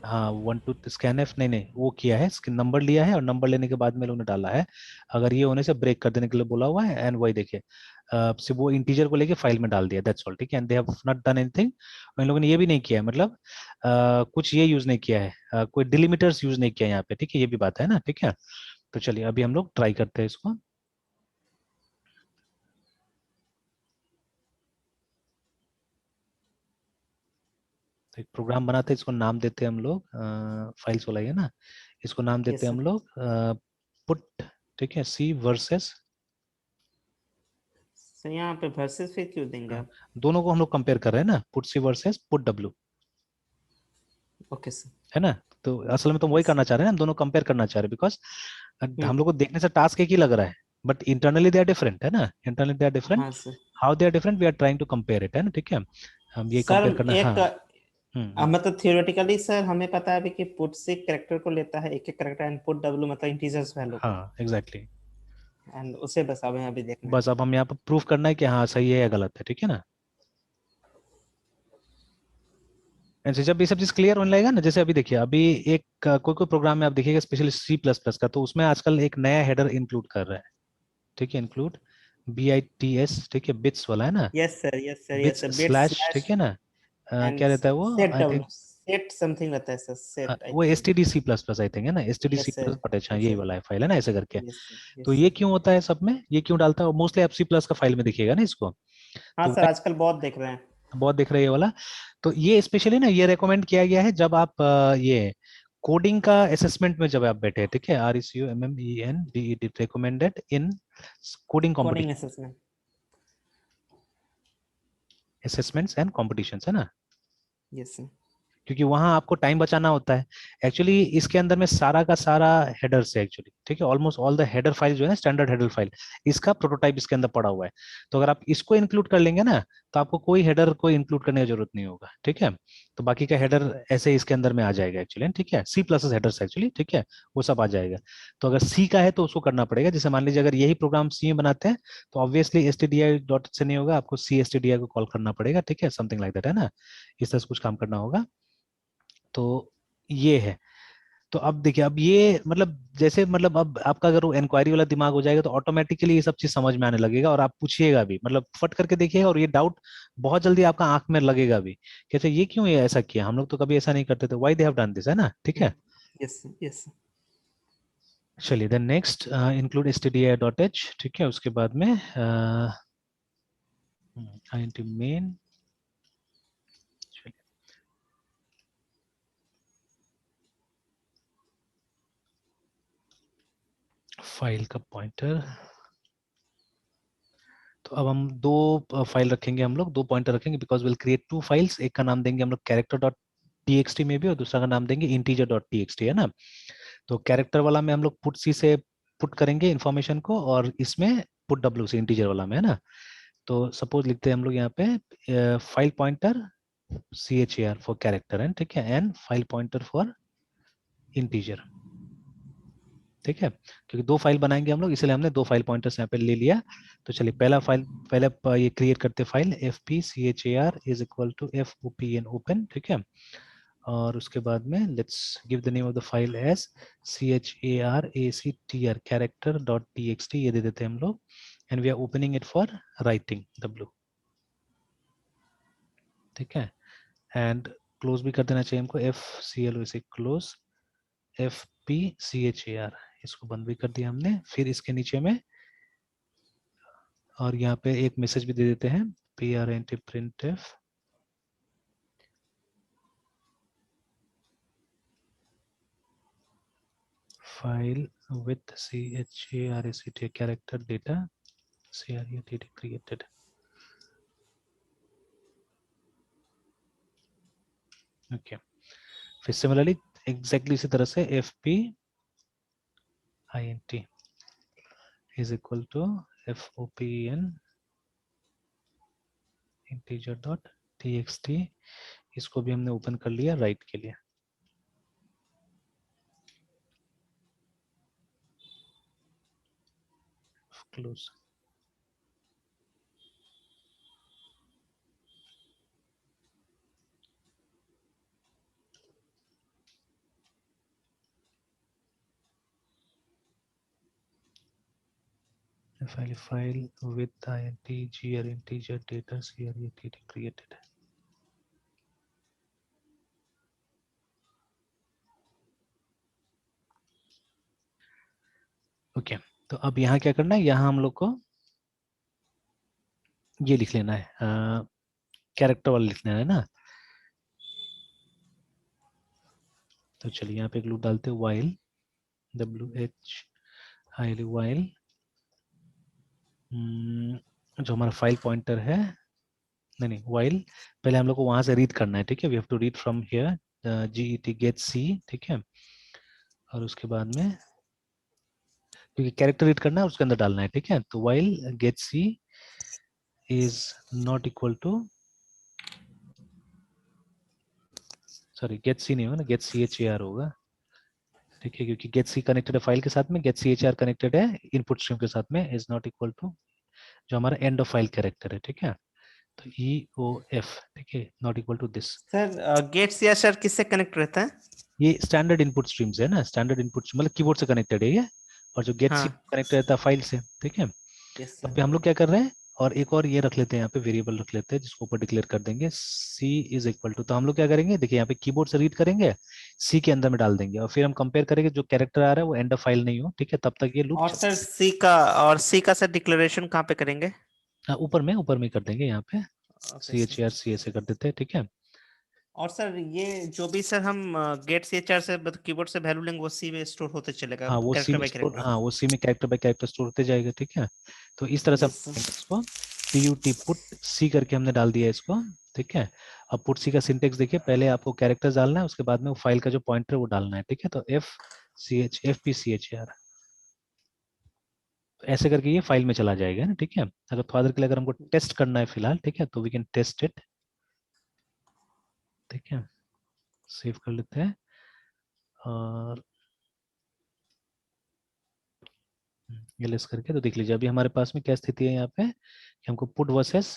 हाँ 1 to स्कैन एफ, नहीं नहीं वो किया है, नंबर लिया है और नंबर लेने के बाद में लोगों ने डाला है, अगर ये होने से ब्रेक कर देने के लिए बोला हुआ है, एंड वही देखिए सिर्फ वो इंटीजर को लेके फाइल में डाल दिया, दैट्स ऑल, ठीक है, and they have not done anything. इन लोगों ने ये भी नहीं किया है, मतलब कुछ ये यूज नहीं किया है, कोई डिलिमिटर्स यूज नहीं किया यहाँ पे, ठीक है, ये भी बात है ना, ठीक है। तो चलिए अभी हम लोग ट्राई करते हैं इसको। तो एक प्रोग्राम बनाते हैं, इसको नाम देते हैं हम लोग, फाइल्स वाला ही है ना, इसको नाम देते यस हैं सर। हम लोग पुट, ठीक है, सी वर्सेस, सर यहाँ पे वर्सेस फिर क्यों देंगे आप? दोनों को हम लोग कंपेयर कर रहे हैं ना, पुट सी वर्सेस पुट डब्ल्यू, ओके सर। है ना। तो असल में तो वही यस करना सर। चाह रहे हैं, हम दोनों कंपेयर करना चाह रहे हैं, बिकॉज हम लोग को देखने से टास्क एक ही लग रहा है, but internally they are different, है ना, इंटरनली दे आर डिफरेंट, हाँ sir. How they are different we are trying to compare it, है ना, ठीक है। हम ये सर कंपेयर करना, हाँ। एक हम्म। मतलब थियोरेटिकली सर हमें पता है अभी कि पुट से कैरेक्टर को लेता है, एक एक कैरेक्टर, एंड पुट डब्ल्यू मतलब इंटीजर्स वैल्यू को, हाँ एग्जैक्टली, एंड उसे बस हमें अभी देखना है। बस अब हम यहाँ पर प्रूफ करना है कि हाँ सही है या गलत है, ठीक है ना। ऐसे जब ये सब चीज क्लियर होने लगेगा ना, जैसे अभी देखिए, अभी एक कोई कोई प्रोग्राम में आप देखिएगा, स्पेशली सी प्लस प्लस का, तो उसमें आजकल एक नया हेडर इंक्लूड कर रहा है, ठीक है, इंक्लूड BITS, ठीक है, बिट्स वाला है ना, yes sir, yes sir, yes bits sir, bit slash, slash ठीक है ना। एंड क्या रहता है वो, set I W, think set something रहता है सर, सेट आई वो think. STD C++, I think, है ना, STD C yes sir. Plus attach, हाँ यस यही सर। वाला है फाइल, है ना, ऐसे करके। Yes sir. तो यस ये सर। क्यों होता है सब में, ये क्यों डालता है, मोस्टली आप C++ का फाइल में दिखेगा ना इसको। हाँ तो सर, आजकल बहुत देख रहे हैं। बहुत दिख रहा है ये वाला। तो ये स्पेशली ना ये रेकमेंड किया गया है जब आप ये कोडिंग का असेसमेंट में जब आप बैठे हैं, ठीक है, RECUMMENDED, recommended in coding coding competition, assessment. Assessments and competitions, है ना, यस सर। क्योंकि वहां आपको टाइम बचाना होता है। एक्चुअली इसके अंदर में सारा का सारा हेडर्स है एक्चुअली, ठीक है, almost all the header file जो है ना, स्टैंडर्ड हेडर फाइल, इसका प्रोटोटाइप इसके अंदर पड़ा हुआ है। तो अगर आप इसको इंक्लूड कर लेंगे ना, तो आपको कोई हेडर को इंक्लूड करने की जरूरत नहीं होगा, ठीक है। तो बाकी का हेडर ऐसे इसके अंदर में आ जाएगा एक्चुअली, ठीक है, C++ हेडर्स एक्चुअली, ठीक है, वो सब आ जाएगा। तो अगर सी का है तो उसको करना पड़ेगा, जैसे मान लीजिए अगर यही प्रोग्राम सी में बनाते हैं, तो ऑब्वियसली STDI डॉट से नहीं होगा, आपको CSTDI को कॉल करना पड़ेगा, ठीक है, समथिंग लाइक दैट, है ना, इस तरह से कुछ काम करना होगा। तो ये है। तो अब देखिए, अब ये मतलब जैसे मतलब अब आपका अगर वो इंक्वायरी वाला दिमाग हो जाएगा, तो ऑटोमेटिकली ये सब चीज समझ में आने लगेगा, और आप पूछिएगा भी, मतलब फट करके देखिएगा, और ये डाउट बहुत जल्दी आपका आंख में लगेगा भी, कहते ये क्यों ये ऐसा किया, हम लोग तो कभी ऐसा नहीं करते थे, why they have done this, है ना, ठीक है। Yes sir. Yes sir. चलिए देन नेक्स्ट इंक्लूड stdi.h, ठीक है, उसके बाद में int main, फाइल का पॉइंटर। तो अब हम दो फाइल रखेंगे, हम लोग दो पॉइंटर रखेंगे, because will create two files, एक का नाम देंगे हम लोग कैरेक्टर डॉट txt में भी, और दूसरा का नाम देंगे इंटीजर डॉट txt, है ना। तो कैरेक्टर वाला में हम लोग पुट सी से पुट करेंगे इन्फॉर्मेशन को, और इसमें पुट डब्ल्यू से इंटीजर वाला में, है ना। तो सपोज लिखते हैं हम लोग यहाँ पे file pointer char for character and, ठीक है, and file pointer for integer, ठीक है, क्योंकि दो फाइल बनाएंगे हम लोग, इसलिए हमने दो फाइल पॉइंटर्स यहाँ पे ले लिया। तो चलिए पहला फाइल, पहले ये क्रिएट करते file fp char is equal to fopn open, ठीक है। और उसके बाद में let's give the name of the file as charactr character dot txt, ये दे देते हैं हम लोग, and we are opening it for writing w, ठीक है। एंड क्लोज भी कर देना चाहिए हमको, fclo इसे क्लोज, fpchar इसको बंद भी कर दिया हमने। फिर इसके नीचे में और यहाँ पे एक मैसेज भी दे देते हैं, print printf file with charact character data cract created। Okay, फिर सिमिलरली एग्जैक्टली इसी तरह से fp int is equal to fopn integer dot txt, इसको भी हमने ओपन कर लिया राइट के लिए। Close. file with int gr integer data cract created। Okay, तो अब यहाँ क्या करना है, यहाँ हम लोग को ये लिख लेना है, कैरेक्टर वाला लिखना है ना। तो चलिए यहाँ पे एक लूप डालते हैं, while while जो हमारा फाइल पॉइंटर है, नहीं while पहले हम लोग को वहां से रीड करना है, ठीक है, we have to read from here get get C, ठीक है। और उसके बाद में क्योंकि कैरेक्टर रीड करना है उसके अंदर डालना है, ठीक है। तो while get c is not equal to, sorry get c नहीं होगा ना, get char होगा, ठीक है, क्योंकि get c कनेक्टेड है फाइल के साथ में, get char कनेक्टेड है इनपुट स्ट्रीम के साथ में, इज नॉट इक्वल टू जो हमारा एंड ऑफ फाइल कैरेक्टर है, ठीक है। तो EOF, ठीक है, not equal to this. Sir get c sir किससे कनेक्ट रहता है? ये स्टैंडर्ड इनपुट स्ट्रीम्स है ना, स्टैंडर्ड इनपुट मतलब कीबोर्ड से कनेक्टेड है ये, और जो गेट सी हाँ, कनेक्ट रहता है फाइल से, ठीक है। यस अब सर। पे हम लोग क्या कर रहे हैं, और एक और ये रख लेते हैं यहाँ पे, वेरिएबल रख लेते हैं जिसको ऊपर डिक्लेयर कर देंगे, c इज इक्वल टू, तो हम लोग क्या करेंगे, देखिए यहाँ पे कीबोर्ड से रीड करेंगे, c के अंदर में डाल देंगे, और फिर हम कंपेयर करेंगे जो कैरेक्टर आ रहा है वो एंड ऑफ फाइल नहीं हो, ठीक है, तब तक ये लूप और सर चलेगा। सी का सर डिक्लेरेशन कहाँ पे करेंगे? हाँ, ऊपर में कर देंगे यहाँ पे, ओके सर। CHR ऐसे कर देते हैं, ठीक है। और सर ये जो भी सर हम गेट सी एच आर से कीबोर्ड से वैल्यू लेंगे वो सी में स्टोर होते चलेगा, हाँ वो सी कैरेक्टर में बाय स्टोर, कैरेक्टर। हाँ वो सी में कैरेक्टर बाय कैरेक्टर स्टोर होते जाएगा, ठीक है। तो इस तरह से हम यस करेंगे सर। इसको, put c करके हमने डाल दिया इसको, ठीक है। अब पुट सी का सिंटेक्स देखिए, पहले आपको कैरेक्टर्स डालना है, उसके बाद में वो फाइल का जो पॉइंटर है वो डालना है, ठीक है। तो fpchar, तो ऐसे करके ये फाइल में चला जाएगा ना, ठीक है। अगर थोड़ा देर के लिए अगर हमको टेस्ट करना है फिलहाल, ठीक है, तो वी कैन टेस्ट इट, ठीक है, सेव कर लेते हैं। और एलएस करके तो देख लीजिए अभी हमारे पास में क्या स्थिति है यहाँ पे, कि हमको पुट वर्सेस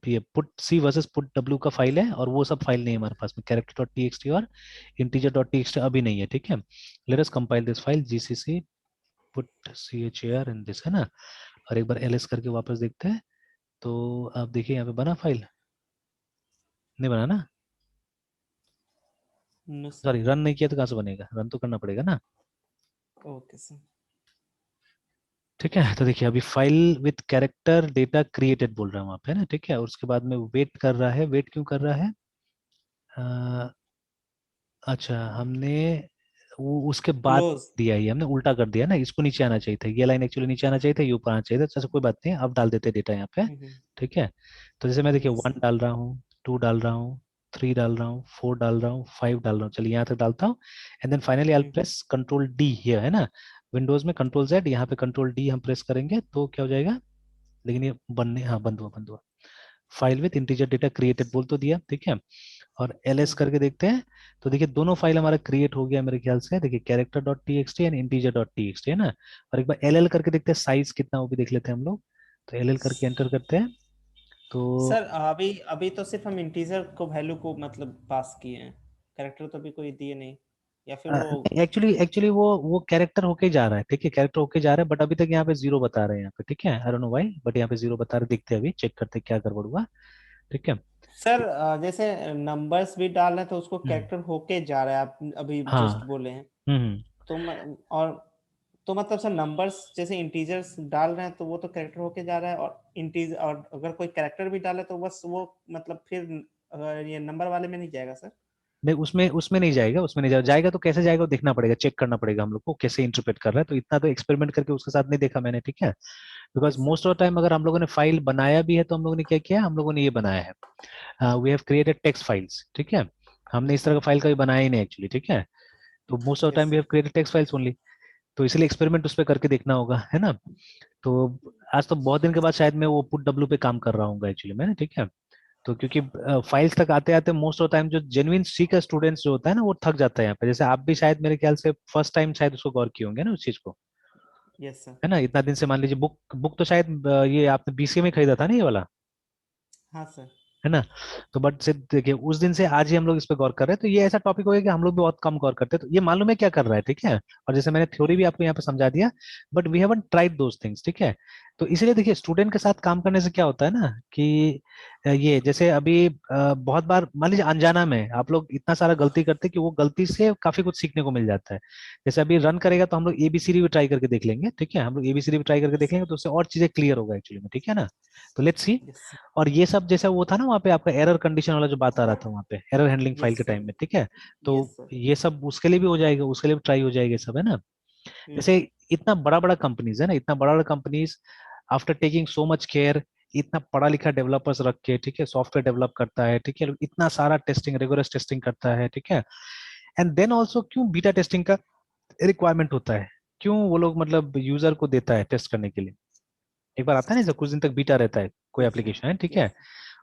ये पुट सी वर्सेस पुट डब्ल्यू का फाइल है, और वो सब फाइल नहीं है हमारे पास में, कैरेक्टर डॉट टी और इंटीजर डॉट टी अभी नहीं है, ठीक है। Let us compile this file GCC put char in this, है ना। और एक बार एलएस करके वापस देखते हैं, तो आप देखिए यहाँ पे बना फाइल, नहीं बना ना, नो सर। सॉरी रन नहीं किया तो कहाँ से बनेगा, रन तो करना पड़ेगा ना, ओके सर। ठीक है। तो देखिए अभी file with character data created बोल रहा हूँ वहाँ पे ना, ठीक है। और उसके बाद में वेट कर रहा है, वेट क्यों कर रहा है, अच्छा हमने वो उसके बाद क्लोज। दिया ही, हमने उल्टा कर दिया ना, इसको नीचे आना चाहिए था, ये लाइन एक्चुअली नीचे आना चाहिए था, ये ऊपर आना चाहिए था, अच्छा कोई बात नहीं, अब डाल देते डेटा यहाँ पे, ठीक है। तो जैसे मैं देखिए यस 1 सर। डाल रहा हूँ, 2 डाल रहा हूँ, 3 डाल रहा हूँ, 4 डाल रहा हूँ, 5 डाल रहा हूँ, चलिए यहाँ तक डालता हूँ, and then finally I press control D here, है ना। विंडोज में कंट्रोल जेड, यहाँ पे कंट्रोल डी हम प्रेस करेंगे तो क्या हो जाएगा, लेकिन ये बनने, हाँ बंद हुआ, बंद हुआ। File with integer data created बोल तो दिया, ठीक है। और एलएस हम्म। करके देखते हैं, तो देखिए दोनों फाइल हमारा क्रिएट हो गया मेरे ख्याल से। देखिए character dot T x T and integer dot T x T, है ना। और एक बार एल एल करके देखते हैं साइज कितना, वो भी देख लेते हैं हम लोग। तो एल एल करके एंटर करते हैं सर तो अभी अभी तो सिर्फ हम इंटीजर को वैल्यू को मतलब पास किए हैं, कैरेक्टर तो अभी कोई दिए नहीं, या फिर वो। एक्चुअली एक्चुअली वो कैरेक्टर होके जा रहा है, ठीक है, कैरेक्टर होके जा रहा है, बट अभी तक यहाँ पे जीरो बता रहे हैं यहाँ पे, ठीक है। I don't know why, but यहाँ पे जीरो बता रहे, देखते हैं अभी, चेक करते हैं क्या गड़बड़ हुआ, ठीक है। सर तो जैसे नंबर्स भी डाल रहे हैं तो उसको हम्म, कैरेक्टर होके जा रहा है, आप अभी जस्ट हाँ, बोले हैं। हम्म, तो और तो मतलब सर नंबर्स जैसे इंटीजर्स डाल रहे हैं तो वो तो कैरेक्टर होके जा रहा है, और इंटीज और अगर कोई कैरेक्टर भी डाले तो बस वो मतलब फिर ये नंबर वाले में नहीं जाएगा सर। नहीं उसमें उसमें नहीं जाएगा, उसमें नहीं जाएगा, जाएगा तो कैसे जाएगा वो देखना पड़ेगा, चेक करना पड़ेगा हम लोग को कैसे इंटरप्रेट कर रहा है। तो इतना तो एक्सपेरिमेंट करके उसके साथ नहीं देखा मैंने, ठीक है। Because yes sir. Most of the time अगर हम लोगों ने फाइल बनाया भी है तो हम लोगों ने क्या किया, हम लोगों ने ये बनाया है, we have created text files, ठीक है। हमने इस तरह का फाइल कभी बनाया ही नहीं एक्चुअली, ठीक है। तो most of the yes time we sir. Have created text files only. तो इसलिए एक्सपेरिमेंट उस पर करके देखना होगा, है ना। तो आज तो बहुत दिन के बाद शायद मैं वो पुट डब्ल्यू पे काम कर रहा हूँ एक्चुअली मैं, ठीक है। तो क्योंकि फाइल्स तक आते आते मोस्ट ऑफ टाइम जो जेन्युइन सी का स्टूडेंट्स जो होता है ना वो थक जाता है यहाँ पे। जैसे आप भी शायद मेरे ख्याल से फर्स्ट टाइम शायद उसको गौर किए होंगे ना उस चीज को, यस सर। है ना। इतना दिन से मान लीजिए बुक बुक तो शायद ये आपने बीसीए में खरीदा था ना ये वाला, हाँ सर। है ना। तो बट से देखिए उस दिन से आज ही हम लोग इस पे गौर कर रहे हैं, तो ये ऐसा टॉपिक हो गया कि हम लोग भी बहुत कम गौर करते हैं, तो ये मालूम है क्या कर रहा है, ठीक है। और जैसे मैंने थ्योरी भी आपको यहाँ पे समझा दिया, but we haven't tried those things, ठीक है। तो इसीलिए देखिए स्टूडेंट के साथ काम करने से क्या होता है ना कि ये जैसे अभी बहुत बार मान लीजिए अनजाना में आप लोग इतना सारा गलती करते हैं कि वो गलती से काफी कुछ सीखने को मिल जाता है। जैसे अभी रन करेगा तो हम लोग एबीसीडी भी ट्राई करके देख लेंगे, ठीक है, हम लोग एबीसीडी भी ट्राई करके यस देख लेंगे तो उससे और चीजें क्लियर होगा एक्चुअली में, ठीक है ना। तो लेट्स सी। Yes sir. और ये सब जैसा वो था ना वहाँ पे आपका एरर कंडीशन वाला जो बात आ रहा था वहाँ पे एरर हैंडलिंग फाइल यस के सर। टाइम में, ठीक है। तो यस सर। ये सब उसके लिए भी हो जाएगा, उसके लिए भी ट्राई हो जाएगा ये सब, है ना। जैसे हम्म। इतना बड़ा बड़ा कंपनीज है ना, इतना बड़ा बड़ा companies after taking so much care, इतना पढ़ा लिखा डेवलपर्स रख के, ठीक है, सॉफ्टवेयर डेवलप करता है, ठीक है, इतना सारा टेस्टिंग रिगोरस टेस्टिंग करता है, ठीक है। एंड देन ऑल्सो क्यों बीटा टेस्टिंग का रिक्वायरमेंट होता है, क्यों वो लोग मतलब यूजर को देता है टेस्ट करने के लिए। एक बार आता है ना जैसे कुछ दिन तक बीटा रहता है कोई यस सर। एप्लीकेशन है, ठीक है। यस।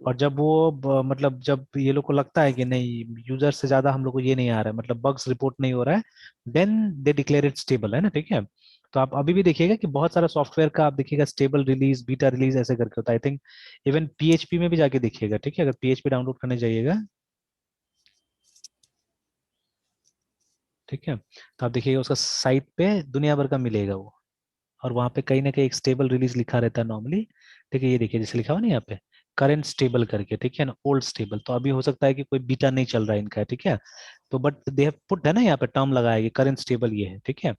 और जब वो मतलब जब ये लोग को लगता है कि नहीं यूजर से ज्यादा हम लोग को ये नहीं आ रहा है, मतलब बग्स रिपोर्ट नहीं हो रहा है, then they declare it stable, है ना, ठीक है। तो आप अभी भी देखिएगा कि बहुत सारा सॉफ्टवेयर का आप देखिएगा स्टेबल रिलीज बीटा रिलीज ऐसे करके होता है। आई थिंक इवन पीएचपी में भी जाके देखिएगा, ठीक है, अगर पीएचपी डाउनलोड करने जाइएगा, ठीक है, तो आप देखिएगा उसका साइट पे दुनिया भर का मिलेगा वो। और वहां पे कहीं ना कहीं एक स्टेबल रिलीज लिखा रहता है नॉर्मली, ठीक है। ये देखिए जैसे लिखा हुआ ना यहाँ पे करंट स्टेबल करके, ठीक है ना, ओल्ड स्टेबल, तो अभी हो सकता है कि कोई बीटा नहीं चल रहा है इनका, ठीक है। तो बट दे हैव पुट है ना यहाँ पे टर्म लगाया कि करंट स्टेबल ये है, ठीक है।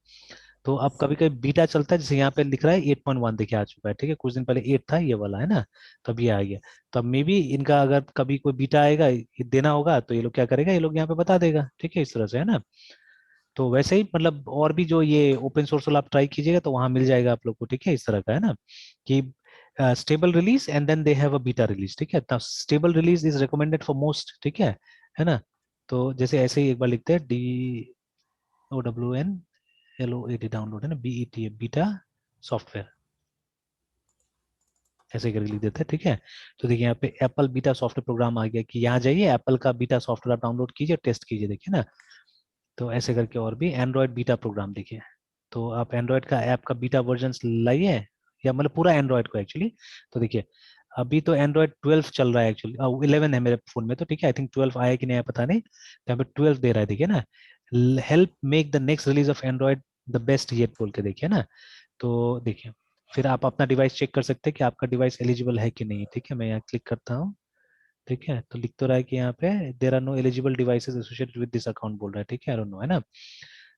तो अब यस कभी सर। कभी बीटा चलता है, जैसे यहाँ पे लिख रहा है 8.1 देखिए आ चुका है, ठीक है, कुछ दिन पहले 8 था ये वाला, है ना। तो अब ये आ गया। तो अब मे बी इनका अगर कभी कोई बीटा आएगा ये देना होगा तो ये लोग क्या करेगा, ये लोग यहाँ पे बता देगा, ठीक है, इस तरह से, है ना। तो वैसे ही मतलब और भी जो ये ओपन सोर्स वाला आप ट्राई कीजिएगा तो वहां मिल जाएगा आप लोग को, ठीक है, इस तरह का, है ना, कि stable release and then they have a beta release, ठीक है। तो stable release is recommended for most, ठीक है ना। तो जैसे ऐसे ही एक बार लिखते हैं DOWNLOAD डाउनलोड, है ना, BETA बीटा सॉफ्टवेयर, ऐसे करके लिख देते हैं, ठीक है। तो देखिए यहाँ पे एप्पल बीटा सॉफ्टवेयर प्रोग्राम आ गया कि यहाँ जाइए एप्पल का बीटा सॉफ्टवेयर आप डाउनलोड कीजिए टेस्ट कीजिए, देखिए ना। तो ऐसे करके और भी एंड्रॉयड बीटा प्रोग्राम देखिए। तो आप एंड्रॉयड का ऐप का बीटा वर्जन लाइए, या मतलब पूरा एंड्रॉयड को एक्चुअली। तो देखिए अभी तो एंड्रॉयड 12 चल रहा है एक्चुअली, 11 है मेरे फोन में, तो ठीक है, आई थिंक 12 आया कि नहीं आया पता नहीं, तो यहाँ पे 12 दे रहा है, देखिए ना, help make the next release of Android the best yet बोल के, देखिए ना। तो देखिए फिर आप अपना डिवाइस चेक कर सकते हैं कि आपका डिवाइस एलिजिबल है कि नहीं, ठीक है। मैं यहाँ क्लिक करता हूँ, ठीक है, तो लिख तो रहा है कि यहाँ पे there are no eligible devices associated with this account बोल रहा है, ठीक है, आई डोंट नो, है ना।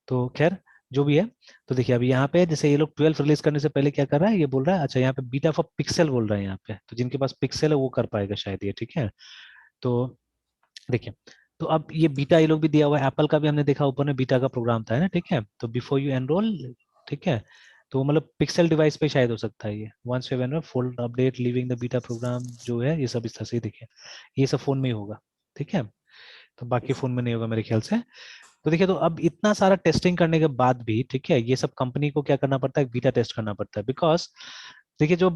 तो खैर जो भी है, तो देखिए अभी यहाँ पे जैसे ये लोग 12 रिलीज करने से पहले क्या कर रहा है, ये बोल रहा है, अच्छा यहाँ पे बीटा फॉर पिक्सल बोल रहा है यहाँ पे, तो जिनके पास पिक्सल है वो कर पाएगा शायद ये, ठीक है। तो देखिए तो अब ये बीटा ये लोग भी दिया हुआ है, एप्पल का भी हमने देखा ऊपर में बीटा का प्रोग्राम था, है ना, ठीक है। तो बिफोर यू एनरोल, ठीक है, तो मतलब पिक्सल डिवाइस पे शायद हो सकता है ये, once you enroll full update leaving the beta program जो है ये सब इस तरह से ही देखिए, ये सब फोन में ही होगा, ठीक है। तो बाकी यस फोन सर। में नहीं होगा मेरे ख्याल से। तो देखिए, तो अब इतना सारा टेस्टिंग करने के बाद भी, ठीक है, ये सब कंपनी को क्या करना पड़ता है, बीटा टेस्ट करना पड़ता है। बिकॉज देखिए, जो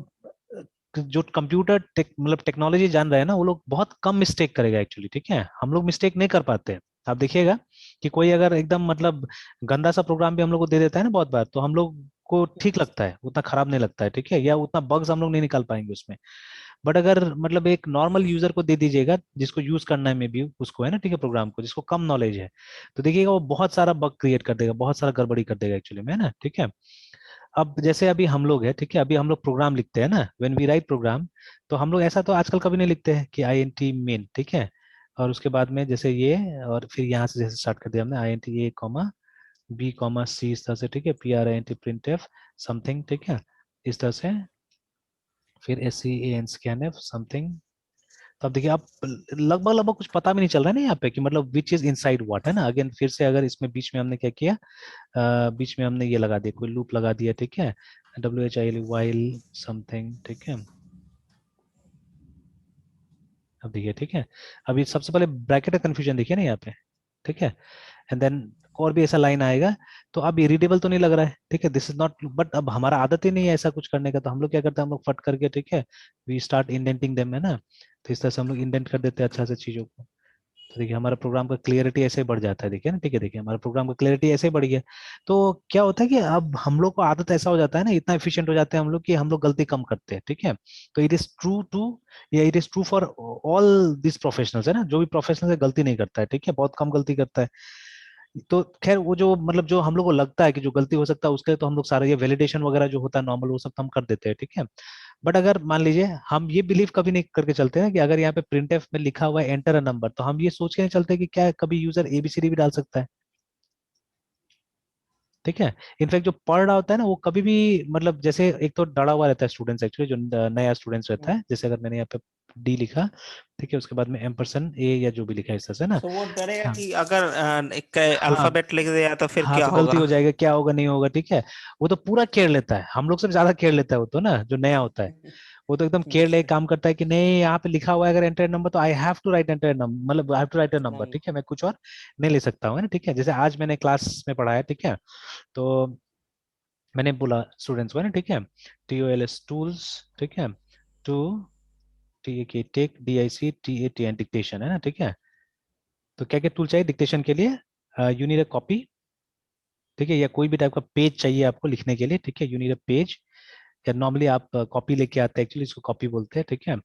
जो कंप्यूटर मतलब टेक्नोलॉजी जान रहे हैं ना, वो लोग बहुत कम मिस्टेक करेगा एक्चुअली, ठीक है, हम लोग मिस्टेक नहीं कर पाते हैं। आप देखिएगा कि कोई अगर एकदम मतलब गंदा सा प्रोग्राम भी हम लोग को दे देता है ना बहुत बार, तो हम लोग को ठीक लगता है, उतना खराब नहीं लगता है, ठीक है, या उतना बग्स हम लोग नहीं निकाल पाएंगे उसमें। बट अगर मतलब एक नॉर्मल यूजर को दे दीजिएगा, जिसको यूज करना है, मे बी उसको, है ना, ठीक है, प्रोग्राम को, जिसको कम नॉलेज है, तो देखिएगा वो बहुत सारा बग क्रिएट कर देगा, बहुत सारा गड़बड़ी कर देगा एक्चुअली में, है ना, ठीक है। अब जैसे अभी हम लोग है, ठीक है, अभी हम लोग प्रोग्राम लिखते हैं ना, व्हेन वी राइट प्रोग्राम, तो हम लोग ऐसा तो आजकल कभी नहीं लिखते हैं कि आई एन टी मेन, ठीक है, और उसके बाद में जैसे ये, और फिर यहाँ से जैसे स्टार्ट कर दिया हमने, I N T A comma B comma C, इस तरह से, ठीक है, P R I N T printf something, ठीक है, इस तरह से, फिर S C A N scanf something. तो अब देखिए, आप लगभग लगभग कुछ पता भी नहीं चल रहा है ना यहाँ पे कि मतलब विच इज इनसाइड व्हाट, है ना। अगेन फिर से अगर इसमें बीच में हमने क्या किया, बीच में हमने ये लगा दिया, कोई लूप लगा दिया, ठीक है, W H I L while something, ठीक है। अब देखिए, ठीक है, अभी सबसे पहले ब्रैकेट का कंफ्यूजन देखिए ना यहाँ पे, ठीक है, एंड देन और भी ऐसा लाइन आएगा, तो अब ये रीडेबल तो नहीं लग रहा है, ठीक है, दिस इज नॉट, बट अब हमारा आदत ही नहीं है ऐसा कुछ करने का, तो हम लोग क्या करते हैं, हम लोग फट करके, ठीक है, वी स्टार्ट इंडेंटिंग देम, है ना, तो इस तरह से हम लोग इंडेंट कर देते हैं अच्छा से चीजों को। तो देखिए, हमारा प्रोग्राम का क्लियरिटी ऐसे ही बढ़ जाता है, देखिए ना, ठीक है, देखिए हमारा प्रोग्राम का क्लियरिटी ऐसे ही बढ़ गया। तो क्या होता है कि अब हम लोग को आदत ऐसा हो जाता है ना, इतना एफिशिएंट हो जाते हैं हम लोग कि हम लोग गलती कम करते हैं, ठीक है। तो इट इज ट्रू टू, या it is true for all this professionals, है ना, जो भी प्रोफेशनल है गलती नहीं करता है, ठीक है, बहुत कम गलती करता है। तो खैर, वो जो मतलब जो हम लोग को लगता है कि जो गलती हो सकता है, उसके लिए तो हम लोग सारा ये वैलिडेशन वगैरह जो होता है नॉर्मल, वो सब तो हम कर देते हैं, ठीक है। बट अगर मान लीजिए हम ये बिलीव कभी नहीं करके चलते हैं कि अगर यहाँ पे प्रिंट एफ में लिखा हुआ है एंटर अ नंबर, तो हम ये सोच के नहीं चलते कि क्या कभी यूजर एबीसीडी भी डाल सकता है, ठीक है। इनफैक्ट जो पढ़ रहा होता है ना, वो कभी भी मतलब जैसे एक तो डरा हुआ रहता है स्टूडेंट्स एक्चुअली, जो नया स्टूडेंट्स रहता है, जैसे अगर मैंने यहाँ पे डी लिखा, ठीक है, उसके बाद में एम्परसन ए या जो भी लिखा है इस तरह से ना। सो वो डरेगा हाँ, कि अगर एक हाँ, अल्फाबेट लिख दिया तो फिर हाँ, क्या तो गलती होगा। हो जाएगा, क्या होगा, नहीं होगा, ठीक है। वो तो पूरा केयर लेता है, हम लोग से ज्यादा केयर लेता है वो तो ना, जो नया होता है, वो तो एकदम केयर यस लेके सर। काम करता है कि नहीं, यहाँ पे लिखा हुआ है अगर एंटर नंबर, तो I have to write enter number, मतलब I have to write a number, नहीं। ठीक है, मैं कुछ और नहीं ले सकता हूँ, है ना, ठीक है। जैसे आज मैंने क्लास में पढ़ाया, ठीक है, तो मैंने बोला स्टूडेंट्स को, है ना, ठीक है, T O L S tools, ठीक है, to T A K take D I C T A T N dictation, है ना, ठीक है। तो क्या क्या टूल चाहिए डिक्टेशन के लिए, यू नीड अ कॉपी, ठीक है, या कोई भी टाइप का पेज चाहिए आपको लिखने के लिए, ठीक है, यू नीड अ पेज, या नॉर्मली आप कॉपी लेके आते हैं, एक्चुअली इसको कॉपी बोलते हैं, ठीक है।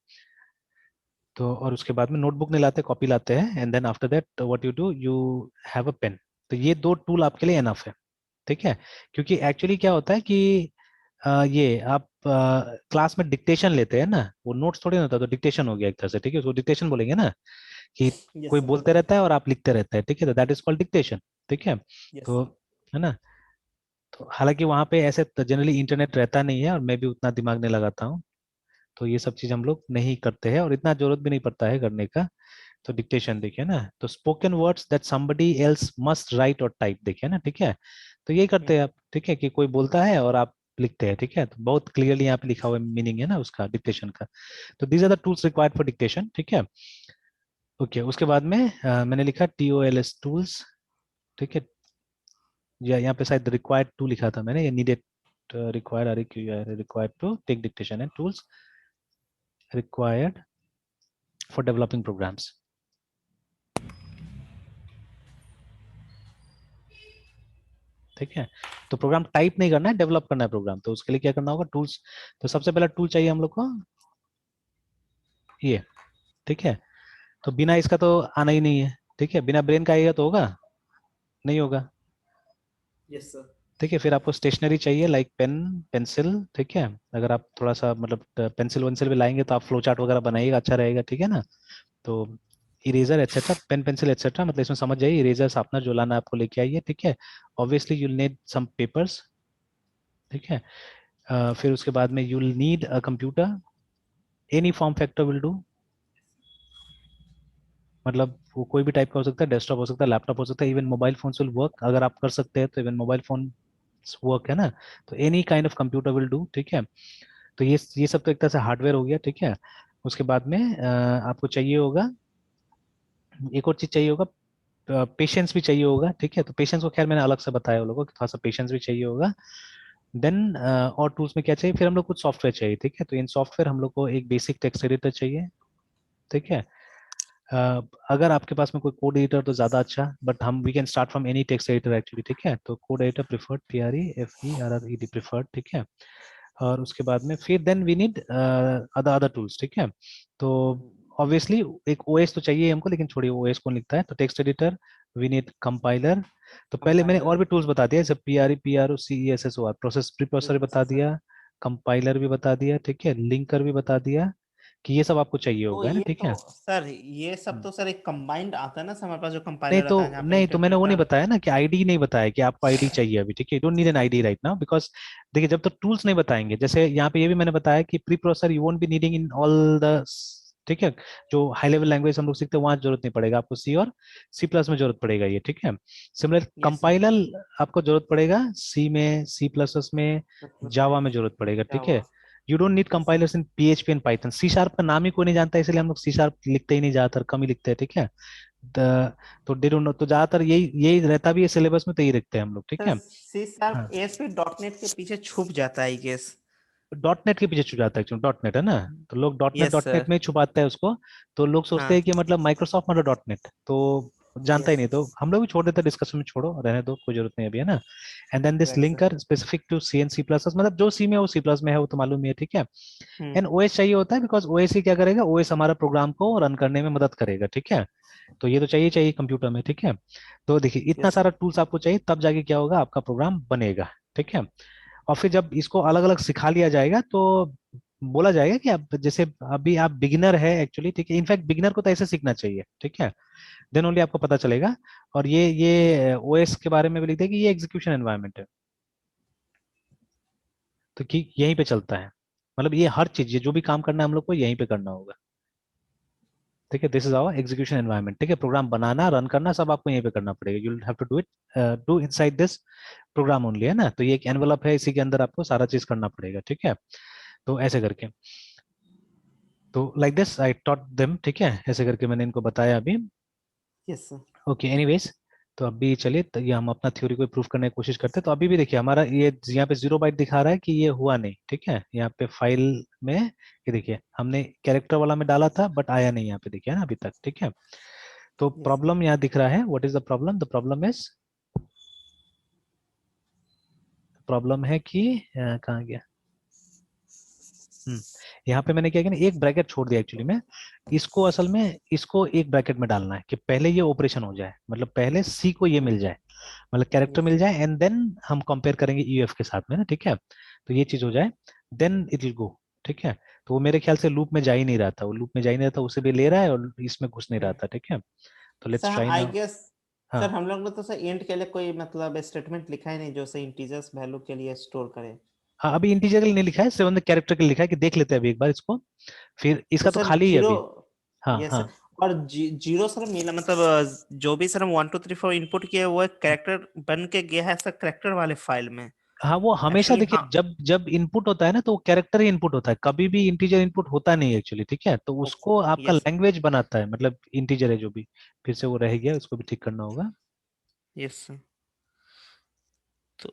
तो और उसके बाद में नोटबुक नहीं लाते, कॉपी लाते हैं, and then after that what you do, you have a pen. तो ये दो टूल आपके लिए एनफ है, ठीक है। क्योंकि एक्चुअली क्या होता है कि ये आप क्लास में डिक्टेशन लेते हैं ना, वो नोट्स थोड़ी ना होता, तो डिक्टेशन हो गया एक तरह से, ठीक है, उसको डिक्टेशन बोलेंगे ना, कि यस कोई सर। बोलते रहता है और आप लिखते रहते हैं, ठीक है, तो दैट इज कॉल्ड डिक्टेशन, ठीक है। यस तो सर। है ना, तो हालांकि वहाँ पे ऐसे जनरली इंटरनेट रहता नहीं है, और मैं भी उतना दिमाग नहीं लगाता हूँ, तो ये सब चीज हम लोग नहीं करते हैं, और इतना जरूरत भी नहीं पड़ता है करने का। तो डिक्टेशन देखिए ना, तो spoken words that somebody else must write और टाइप, देखिए ना, ठीक है। तो यही करते हैं आप, ठीक है, कि कोई बोलता है और आप लिखते हैं, ठीक है, तो बहुत क्लियरली यहाँ पे लिखा हुआ मीनिंग है ना उसका, डिक्टेशन का। तो these are the tools required for dictation, ठीक है। ओके, उसके बाद में मैंने लिखा T O L S tools, ठीक है, या यहाँ पे शायद रिक्वायर्ड टू लिखा था मैंने, या needed required, required to take dictation and tools required for developing programs, ठीक है। तो प्रोग्राम टाइप नहीं करना है, डेवलप करना है प्रोग्राम, तो उसके लिए क्या करना होगा, टूल्स। तो सबसे पहला टूल चाहिए हम लोग को ये, ठीक है। तो बिना इसका तो आना ही नहीं है, ठीक है, बिना ब्रेन का आएगा तो होगा, नहीं होगा, यस सर। ठीक है। फिर आपको स्टेशनरी चाहिए, लाइक पेन, पेंसिल, ठीक है। अगर आप थोड़ा सा मतलब पेंसिल वेंसिल भी लाएंगे तो आप फ्लो चार्ट वगैरह बनाइएगा, अच्छा रहेगा, ठीक है ना। तो eraser etcetera, pen pencil etcetera, मतलब इसमें समझ जाइए, इरेजर शार्पनर जो लाना है आपको लेके आइए, ठीक है। Obviously you'll need some papers, ठीक है। फिर उसके बाद में you'll need a computer, any form factor will do, मतलब वो कोई भी टाइप का हो सकता है, डेस्कटॉप हो सकता है, लैपटॉप हो सकता है, even mobile phone will work, अगर आप कर सकते हैं तो इवन मोबाइल फोन वर्क, है ना। तो any kind of computer will do, ठीक है। तो ये सब तो एक तरह से हार्डवेयर हो गया, ठीक है। उसके बाद में आपको चाहिए होगा, एक और चीज चाहिए होगा, पेशेंस भी चाहिए होगा, ठीक है। तो पेशेंस को खैर मैंने अलग से बताया वो लोगों को कि थोड़ा सा पेशेंस भी चाहिए होगा। देन और टूल्स में क्या चाहिए, फिर हम लोग कुछ सॉफ्टवेयर चाहिए, ठीक है। तो इन सॉफ्टवेयर हम लोग को एक बेसिक टेक्स्ट एडिटर चाहिए, ठीक है। अगर आपके पास में कोई कोड एडिटर तो ज्यादा अच्छा, बट हम we can start from any text editor actually, ठीक है। तो code editor preferred, PREFERRED preferred, ठीक है। और उसके बाद में फिर then we need other other tools, ठीक है। तो ऑब्वियसली एक ओएस तो चाहिए हमको, लेकिन छोड़िए ओएस कौन लिखता है, तो text editor, we need compiler. तो पहले मैंने और कंपाइलर, भी टूल्स बता दिया, जैसे PREPROCESSOR, प्रोसेस प्रीप्रोसेसर बता प्रीप्रोसेसर। दिया, कंपाइलर भी बता दिया, ठीक है, लिंकर भी बता दिया कि ये सब आपको चाहिए तो होगा, है ना, ये ठीक तो है। सर, ये सब तो सर एक कंबाइंड आता है ना सर, हमारे पास जो नहीं कंपाइलर तो आता है जहाँ पे नहीं तो मैंने वो नहीं इंटरप्रेटर। बताया ना कि आईडी नहीं बताया कि आपको आईडी चाहिए अभी, ठीक है। You don't need an ID right now, because देखिए जब तक टूल्स नहीं बताएंगे, जैसे यहाँ पे ये भी मैंने बताया कि preprocessor you won't be needing in all the, ठीक है। जो हाई लेवल लैंग्वेज हम लोग सीखते हैं वहां जरूरत नहीं पड़ेगा आपको, सी और C++ में जरूरत पड़ेगा ये, ठीक है। Similar yes sir. कंपाइलर आपको जरूरत पड़ेगा सी में, C++ में, प्लस जावा में। में जरूरत पड़ेगा, ठीक जावा। है। You don't need yes sir. Compilers in PHP and Python. C sharp का नाम ही कोई नहीं जानता, इसलिए हम लोग सी शार्प लिखते ही नहीं, ज्यादातर कम ही लिखते हैं, ठीक है। तो डे डोंट नो, तो ज्यादातर यही यही रहता भी है सिलेबस में, तो यही रखते हैं हम लोग, ठीक सर है। सी शार्प हाँ, ASP डॉट नेट के पीछे छुप जाता है, आई गेस। डॉट नेट के पीछे छुप जाता है एक्चुअली, डॉट नेट है ना। तो लोग यस डॉट नेट सर। में ही छुपाते हैं उसको। तो लोग सोचते हाँ। हैं कि मतलब माइक्रोसॉफ्ट मतलब डॉट नेट, तो जानता ही यस। नहीं। तो हम लोग भी छोड़ देते हैं डिस्कशन में, छोड़ो रहने दो, कोई जरूरत नहीं अभी, है ना। And then this right sir. Linker specific to C and C++, मतलब जो सी में है वो C+ में है, वो तो मालूम ही है, ठीक है। हम्म। एंड ओएस चाहिए होता है, बिकॉज ओएस ही क्या करेगा, ओएस हमारा प्रोग्राम को रन करने में मदद करेगा, ठीक है। तो ये तो चाहिए चाहिए कंप्यूटर में, ठीक है। तो देखिए इतना यस सर। सारा टूल्स आपको चाहिए, तब जाके क्या होगा, आपका प्रोग्राम बनेगा, ठीक है। और फिर जब इसको अलग अलग सिखा लिया जाएगा, तो बोला जाएगा कि अब जैसे अभी आप बिगिनर है एक्चुअली, ठीक है। इनफैक्ट बिगिनर को तो ऐसे सीखना चाहिए, ठीक है। देन ओनली आपको पता चलेगा। और ये ओएस के बारे में भी लिखते हैं कि ये एग्जीक्यूशन एनवायरनमेंट है, तो कि यहीं पे चलता है। मतलब ये हर चीज, ये जो भी काम करना है हम लोग को यहीं पे करना होगा, ठीक है। This is our execution environment, ठीक है। प्रोग्राम बनाना, रन करना सब आपको यहीं पे करना पड़ेगा। You have to do it, do inside this program only, है ना। तो ये एक एनवलप है, इसी के अंदर आपको सारा चीज करना पड़ेगा, ठीक है। तो ऐसे करके, तो like this I taught them, ठीक है। ऐसे करके मैंने इनको बताया अभी। Yes sir. ओके एनीवेज, तो अभी चलिए, तो ये हम अपना थ्योरी को प्रूव करने की कोशिश करते हैं। तो अभी भी देखिए हमारा ये यहाँ पे 0 बाइट दिखा रहा है कि ये हुआ नहीं, ठीक है। यहाँ पे फाइल में ये देखिए हमने कैरेक्टर वाला में डाला था, बट आया नहीं यहाँ पे, देखिए ना अभी तक, ठीक है। तो यस सर। प्रॉब्लम यहाँ दिख रहा है, what is the problem, the problem is, problem है कि कहाँ गया, हम्म, यहाँ पे मैंने क्या किया ना, एक ब्रैकेट छोड़ दिया एक्चुअली में। इसको असल में इसको एक ब्रैकेट में डालना है कि पहले ये ऑपरेशन हो जाए, मतलब पहले सी को ये मिल जाए, मतलब कैरेक्टर यस मिल सर। जाए, एंड देन हम कंपेयर करेंगे यूएफ के साथ में ना, ठीक है। तो ये चीज हो जाए, देन इट विल गो, ठीक है। तो वो मेरे ख्याल से लूप में जा ही नहीं रहा था, वो लूप में जा ही नहीं रहा था, उसे भी ले रहा है और इसमें घुस नहीं रहा था, ठीक है। तो सर लेट्स हम ट्राई आई नाउ। गेस, हाँ सर हम लोग ने तो सर इंट के लिए कोई मतलब स्टेटमेंट लिखा ही नहीं जो सर इंटीजर्स वैल्यू के लिए स्टोर करे। हाँ, अभी इंटीजर के लिए नहीं लिखा है, सिर्फ हमने कैरेक्टर के लिए लिखा है, कि देख लेते हैं अभी एक बार इसको, फिर तो इसका तो सर खाली ही है जीरो। अभी। हाँ यस हाँ। सर। और जीरो सर मिला मतलब जो भी सर हम 1 2 3 4 इनपुट किए वो एक कैरेक्टर बन के गया है सर कैरेक्टर वाले फाइल में। हाँ वो हमेशा एक्चुअली देखिए, हाँ। जब जब इनपुट होता है ना, तो वो कैरेक्टर ही इनपुट होता है, कभी भी इंटीजर इनपुट होता नहीं एक्चुअली, ठीक है। तो ओके। उसको आपका यस सर। लैंग्वेज बनाता है, मतलब इंटीजर है जो भी। फिर से वो रह गया, उसको भी ठीक करना होगा। Yes sir. तो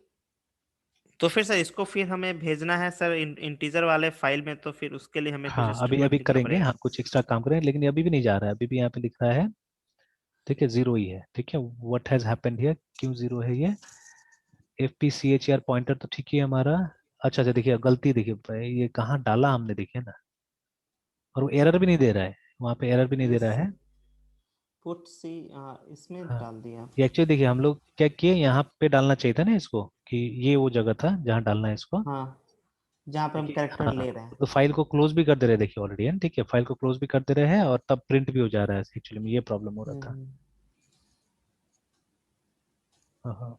तो फिर सर इसको फिर हमें भेजना है सर इंटीजर वाले फाइल में, तो फिर उसके लिए हमें कुछ हाँ अभी स्टेटमेंट अभी लिखना करेंगे, पड़ेगा। हाँ कुछ एक्स्ट्रा काम करेंगे, लेकिन ये अभी भी नहीं जा रहा है, अभी भी यहाँ पे लिख रहा है, ठीक है, जीरो ही है, ठीक है। व्हाट हैज हैपेंड हियर, क्यों जीरो है ये। FPCHR पॉइंटर तो ठीक ही है हमारा। अच्छा अच्छा, देखिए गलती देखिए भाई, ये कहाँ डाला हमने, देखिए ना। और वो एरर भी नहीं दे रहा है, वहाँ पे एरर भी नहीं दे यस रहा सर। है। पुट सी इसमें हाँ, डाल दिया। ये एक्चुअली देखिए हम लोग क्या किए, यहाँ पे डालना चाहिए था ना इसको, कि ये वो जगह था जहाँ डालना है इसको। हाँ, जहाँ पे हम देखिए कैरेक्टर हाँ, ले रहे हैं। तो फाइल को क्लोज भी कर दे रहे हैं, देखिए ऑलरेडी है, ठीक है। फाइल को क्लोज भी कर दे रहे हैं, और तब प्रिंट भी हो जा रहा है, एक्चुअली में ये प्रॉब्लम हो रहा था। हम्म। हाँ हाँ।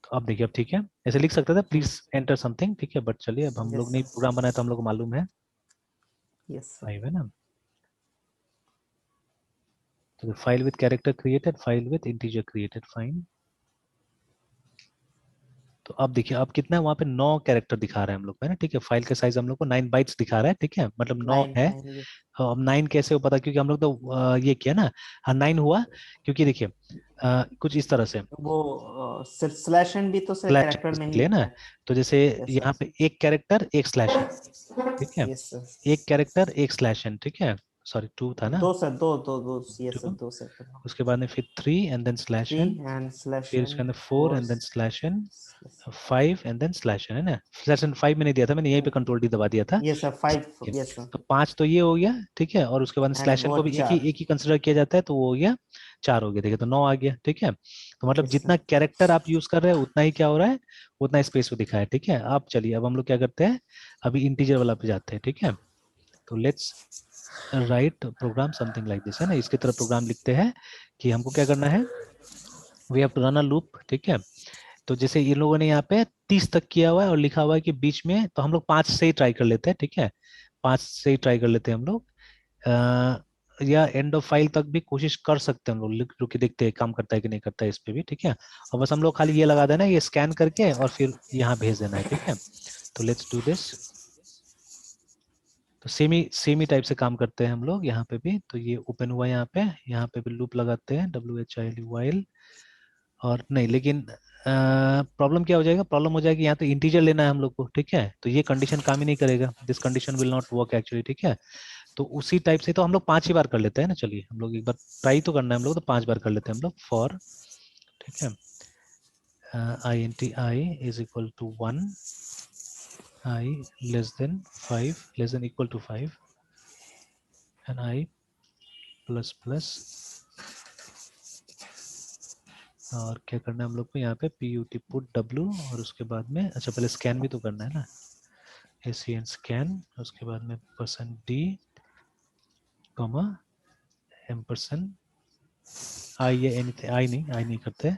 तो अब देखिए, अब ठीक है, ऐसे लिख सकता था प्लीज एंटर समथिंग, ठीक है। बट चलिए, अब हम यस लोग ने प्रोग्राम बनाया तो हम लोग को मालूम है, यस सर। फाइव है ना। तो file with character created, file with integer created, fine. तो अब देखिए अब कितना है वहाँ पे 9 कैरेक्टर दिखा रहा है हम लोग को, है ना, ठीक है। फाइल का साइज हम लोग को 9 बाइट्स दिखा रहा है, ठीक है, मतलब 9 9 है। 9 ये हाँ, अब 9 कैसे हो पता, क्योंकि हम लोग तो ये किया ना। हाँ 9 हुआ, क्योंकि देखिए कुछ इस तरह से वो स्लैश एन भी तो से स्लैश कैरेक्टर में ही ले ना, है। तो जैसे यस यहाँ सर। पे एक कैरेक्टर एक स्लैश है, ठीक है, यस सर। एक कैरेक्टर एक स्लैश है, ठीक है, सॉरी 2 था ना, दो सर, दो दो दो, यस सर, 2, दो सर। उसके बाद में फिर 3 and then slash 3 n, and slash फिर एन उसके अंदर 4 4। And then slash n, 5 and then slash n, है ना। स्लैश एन 5 मैंने दिया था, मैंने यहीं पे कंट्रोल डी दबा दिया था। यस सर, 5, ठीक है, यस सर। तो 5 तो ये हो गया, ठीक है, और उसके बाद एंड स्लैश एन वो को भी एक ही 4। कंसिडर किया जाता है, तो वो हो गया 4 हो गया, देखिए तो 9 आ गया, ठीक है। तो मतलब यस जितना सर। कैरेक्टर आप यूज कर रहे हैं उतना ही क्या हो रहा है, उतना स्पेस वो दिखा है, ठीक है। अब चलिए अब हम लोग क्या करते हैं, अभी इंटीजर वाला पे जाते हैं, ठीक है। तो let's write program something like this, है ना, इसकी तरह प्रोग्राम लिखते हैं कि हमको क्या करना है, we have to run a loop, ठीक है। तो जैसे इन लोगों ने यहाँ पे 30 तक किया हुआ है और लिखा हुआ है कि बीच में, तो हम लोग 5 से ही ट्राई कर लेते हैं, ठीक है, 5 से ही ट्राई कर लेते हैं हम लोग। या एंड ऑफ फाइल तक भी कोशिश कर सकते हैं हम लोग, रुक के देखते हैं काम करता है कि नहीं करता है इस पे भी, ठीक है। और बस हम लोग खाली ये लगा देना है, ये स्कैन करके और फिर यहाँ भेज देना है, ठीक है। तो लेट्स डू दिस। तो सेमी टाइप से काम करते हैं हम लोग यहाँ पे भी। तो ये ओपन हुआ यहाँ पे भी लूप लगाते हैं, WHIL while, और नहीं, लेकिन प्रॉब्लम क्या हो जाएगा, प्रॉब्लम हो जाएगी यहाँ तो इंटीजर लेना है हम लोग को, ठीक है, तो ये कंडीशन काम ही नहीं करेगा, this condition will not work actually, ठीक है। तो उसी टाइप से तो हम लोग 5 ही बार कर लेते हैं ना, चलिए हम लोग एक बार ट्राई तो करना है हम लोग, तो 5 बार कर लेते हैं हम लोग फॉर, ठीक है, INT I is equal to 1, I less than 5, less than equal to 5, and I plus plus, और क्या करना है हम लोग को यहाँ पे PUT पुट W, और उसके बाद में अच्छा पहले स्कैन भी तो करना है ना, SCN स्कैन, उसके बाद में %D कॉमा एम्परसेंड I, या एनीथिंग, आई नहीं करते,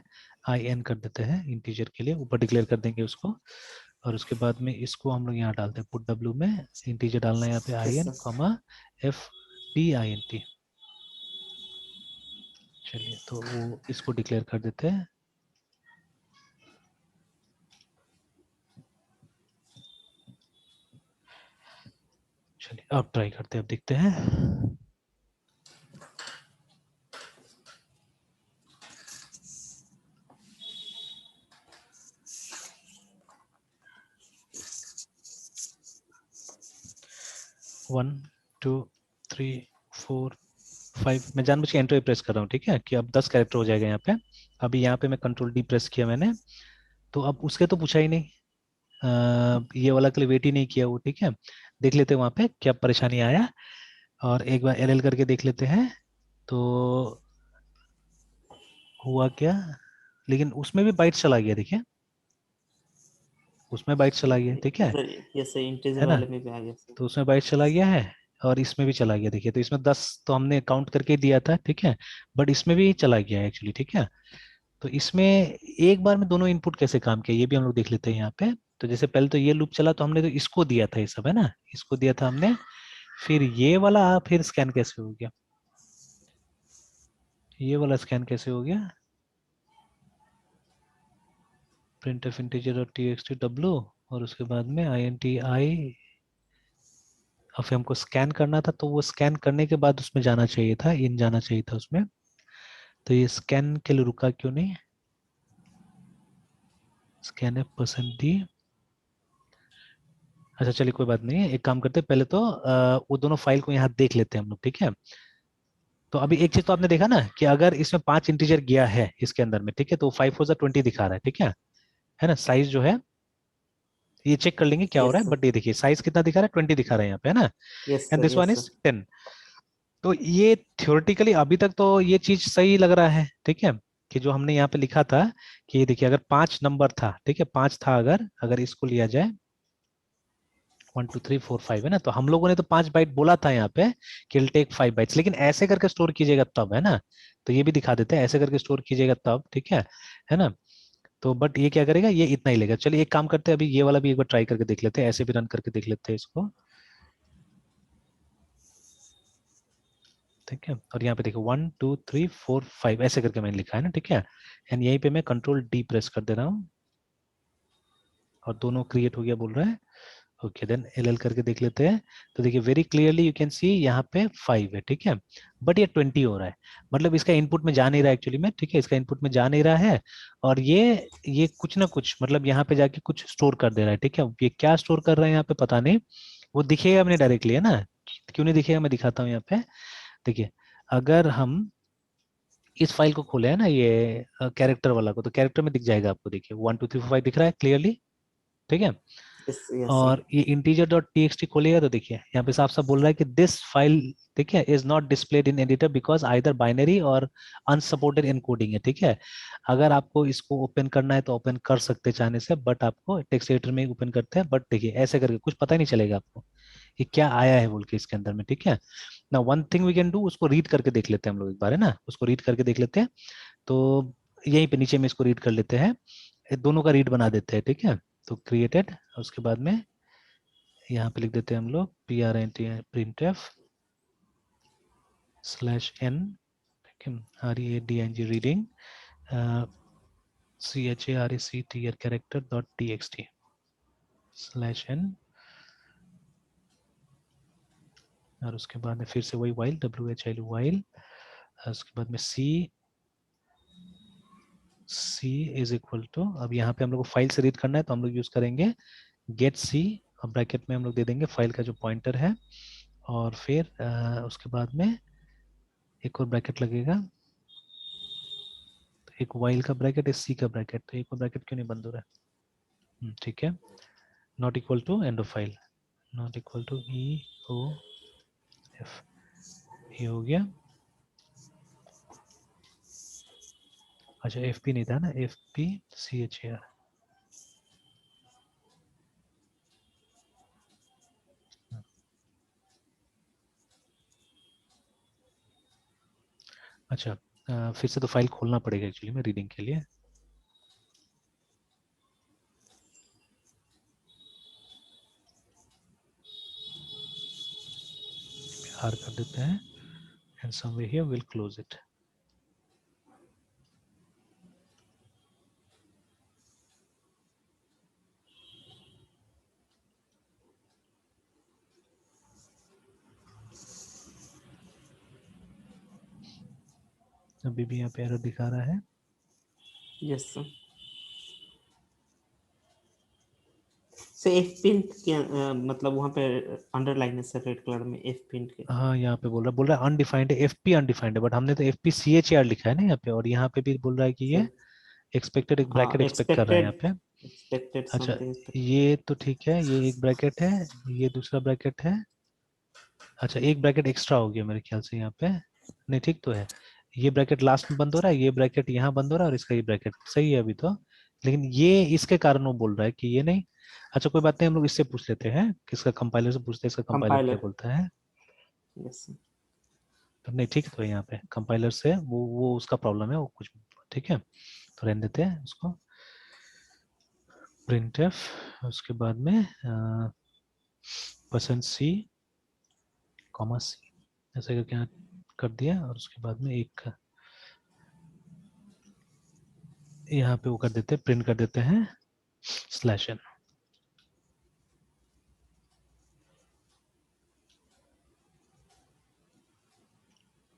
IN कर देते हैं इंटीजर के लिए, ऊपर डिक्लेयर कर देंगे उसको। और उसके बाद में इसको हम लोग यहाँ डालते हैं पुट W में, इंटीजर डालना है यहाँ पे yes IN sir. Comma FDINT। चलिए तो वो इसको डिक्लेयर कर देते हैं। चलिए अब ट्राई करते हैं, अब देखते हैं। वन, टू, थ्री, 4, 5, मैं जानबूझ के एंटर प्रेस कर रहा हूँ, ठीक है, कि अब 10 कैरेक्टर हो जाएगा यहाँ पे। अभी यहाँ पे मैं कंट्रोल D प्रेस किया मैंने, तो अब उसके तो पूछा ही नहीं, ये वाला के लिए वेट ही नहीं किया वो, ठीक है। देख लेते हैं वहाँ पे क्या परेशानी आया, और एक बार LL करके देख लेते हैं, तो हुआ क्या, लेकिन उसमें भी बाइट चला गया, देखिए उसमें बाइट चला गया, ठीक है यस सर, इंटीजर है ना, वाले में भी आ गया सर। तो उसमें बाइट चला गया है, और इसमें भी चला गया, देखिए तो इसमें 10 तो हमने काउंट करके दिया था, ठीक है, बट इसमें भी चला गया है एक्चुअली, ठीक है। तो इसमें एक बार में दोनों इनपुट कैसे काम किया ये भी हम लोग देख लेते हैं यहाँ पे। तो जैसे पहले तो ये लूप चला, तो हमने तो इसको दिया था ये सब, है ना, इसको दिया था हमने, फिर ये वाला, फिर स्कैन कैसे हो गया, ये वाला स्कैन कैसे हो गया, printf integer और txt w, और उसके बाद में INT I, और फिर हमको स्कैन करना था, तो वो स्कैन करने के बाद उसमें जाना चाहिए था, इन जाना चाहिए था उसमें, तो ये स्कैन के लिए रुका क्यों नहीं, स्कैन है %D। अच्छा चलिए कोई बात नहीं है, एक काम करते हैं पहले तो वो दोनों फाइल को यहाँ देख लेते हैं हम लोग, ठीक है। तो अभी एक चीज तो आपने देखा ना कि अगर इसमें 5 इंटीजर गया है इसके अंदर में, ठीक है, तो 5 4 20 दिखा रहा है, ठीक है ना, साइज जो है ये चेक कर लेंगे क्या हो रहा यस है, सर। बट ये देखिए साइज कितना दिखा रहा है, 20 दिखा रहा है यहाँ पे, है ना, yes and sir. This one yes is sir. 10। तो ये थ्योरेटिकली अभी तक तो ये चीज सही लग रहा है, ठीक है, कि जो हमने यहाँ पे लिखा था कि ये देखिए अगर 5 नंबर था, ठीक है, 5 था, अगर अगर इसको लिया जाए 1 2 3 4 5, है ना, तो हम लोगों ने तो 5 बाइट बोला था यहाँ पे कि विल टेक 5 बाइट्स, लेकिन ऐसे करके स्टोर कीजिएगा तब, है ना, तो ये भी दिखा देते हैं, ऐसे करके स्टोर कीजिएगा तब, ठीक है ना। तो बट ये क्या करेगा, ये इतना ही लेगा। चलिए एक काम करते हैं, अभी ये वाला भी एक बार ट्राई करके देख लेते हैं, ऐसे भी रन करके देख लेते हैं इसको, ठीक है। और यहाँ पे देखो 1 2 3 4 5 ऐसे करके मैंने लिखा है ना, ठीक है, एंड यहीं पे मैं कंट्रोल D प्रेस कर दे रहा हूँ, और दोनों क्रिएट हो गया बोल रहा है। ओके देन एल करके देख लेते हैं। तो देखिए very clearly you can see यहाँ पे 5 है, ठीक है, बट ये 20 हो रहा है, मतलब इसका इनपुट में जा नहीं रहा है एक्चुअली में, ठीक है, इसका इनपुट में जा नहीं रहा है। और ये कुछ ना कुछ मतलब यहाँ पे जाके कुछ स्टोर कर दे रहा है, ठीक है। ये क्या स्टोर कर रहा है यहाँ पे पता नहीं, वो दिखेगा अपने डायरेक्टली, है ना। क्यों नहीं दिखेगा, मैं दिखाता हूँ यहाँ पे। देखिए अगर हम इस फाइल को खोले है ना, ये कैरेक्टर वाला को, तो कैरेक्टर में दिख जाएगा आपको, देखिए 1 2 3 4 5 दिख रहा है क्लियरली, ठीक है। Yes yes sir. और ये इंटीजर डॉट टीएक्सटी खोलेगा तो देखिए यहाँ पे साफ साफ बोल रहा है कि दिस फाइल, ठीक है, is not displayed in editor because either binary और अनसपोर्टेड इनकोडिंग है, ठीक है। अगर आपको इसको ओपन करना है तो ओपन कर सकते हैं चाहने से, बट आपको टेक्स्ट एडिटर में ओपन करते हैं, बट देखिए ऐसे करके कुछ पता ही नहीं चलेगा आपको कि क्या आया है बोल के इसके अंदर में, ठीक है ना। One thing we can do, उसको रीड करके देख लेते हैं हम लोग एक बार, है ना, उसको रीड करके देख लेते हैं। तो यहीं पे नीचे में इसको रीड कर लेते हैं, दोनों का रीड बना देते हैं, ठीक है। तो क्रिएटेड, उसके बाद में यहाँ पे लिख देते हैं हम लोग printf /n, ठीक है, reading reading character character dot txt /n, और उसके बाद में फिर से वही while while while, उसके बाद में c इज इक्वल टू, अब यहाँ पे हम लोग को फाइल से रीड करना है तो हम लोग यूज करेंगे गेट c, और ब्रैकेट में हम लोग दे देंगे फाइल का जो पॉइंटर है, और फिर उसके बाद में एक और ब्रैकेट लगेगा, तो एक while का ब्रैकेट, एक c का ब्रैकेट, तो एक और ब्रैकेट क्यों नहीं बंद हो रहा है, ठीक है। Not equal to end of file, not equal to EOF, ये हो गया। अच्छा FP नहीं था ना, FP CHAR, अच्छा फिर से तो फाइल खोलना पड़ेगा एक्चुअली में रीडिंग के लिए। R कर देते हैं and somewhere here we'll close it। अभी भी यहाँ पे एरर दिखा रहा है। Yes sir. से एफ प्रिंट के मतलब वहाँ पे अंडरलाइन है सर, रेड कलर में एफ प्रिंट के। हाँ यहाँ पे बोल रहा है अनडिफाइंड है, FP अनडिफाइंड है, बट हमने तो FP CHAR लिखा है ना यहाँ पे, और यहाँ पे भी बोल रहा है कि ये सर एक्सपेक्टेड, एक हाँ, ब्रैकेट एक्सपेक्ट कर रहा है यहाँ पे। एक्सपेक्टेड अच्छा समथिंग। ये तो ठीक है, ये एक ब्रैकेट है, ये दूसरा ब्रैकेट है। अच्छा एक ब्रैकेट एक्स्ट्रा हो गया मेरे ख्याल से यहाँ पे, नहीं ठीक तो है, ये ब्रैकेट लास्ट में बंद हो रहा है, ये ब्रैकेट यहाँ बंद हो रहा है, और इसका ये ब्रैकेट सही है अभी तो, लेकिन ये इसके कारण वो बोल रहा है कि ये नहीं। अच्छा कोई बात नहीं, हम लोग इससे पूछ लेते हैं, किसका कंपाइलर से पूछते हैं, इसका कंपाइलर क्या कंपाइलर। बोलता है। Yes sir. तो नहीं ठीक तो है, यहाँ पे कंपाइलर से वो उसका प्रॉब्लम है वो कुछ, ठीक है, तो रहने देते हैं उसको। printf, उसके बाद में %c %c ऐसे करके यहाँ कर दिया, और उसके बाद में एक यहाँ पे वो कर देते हैं, प्रिंट कर देते हैं /n।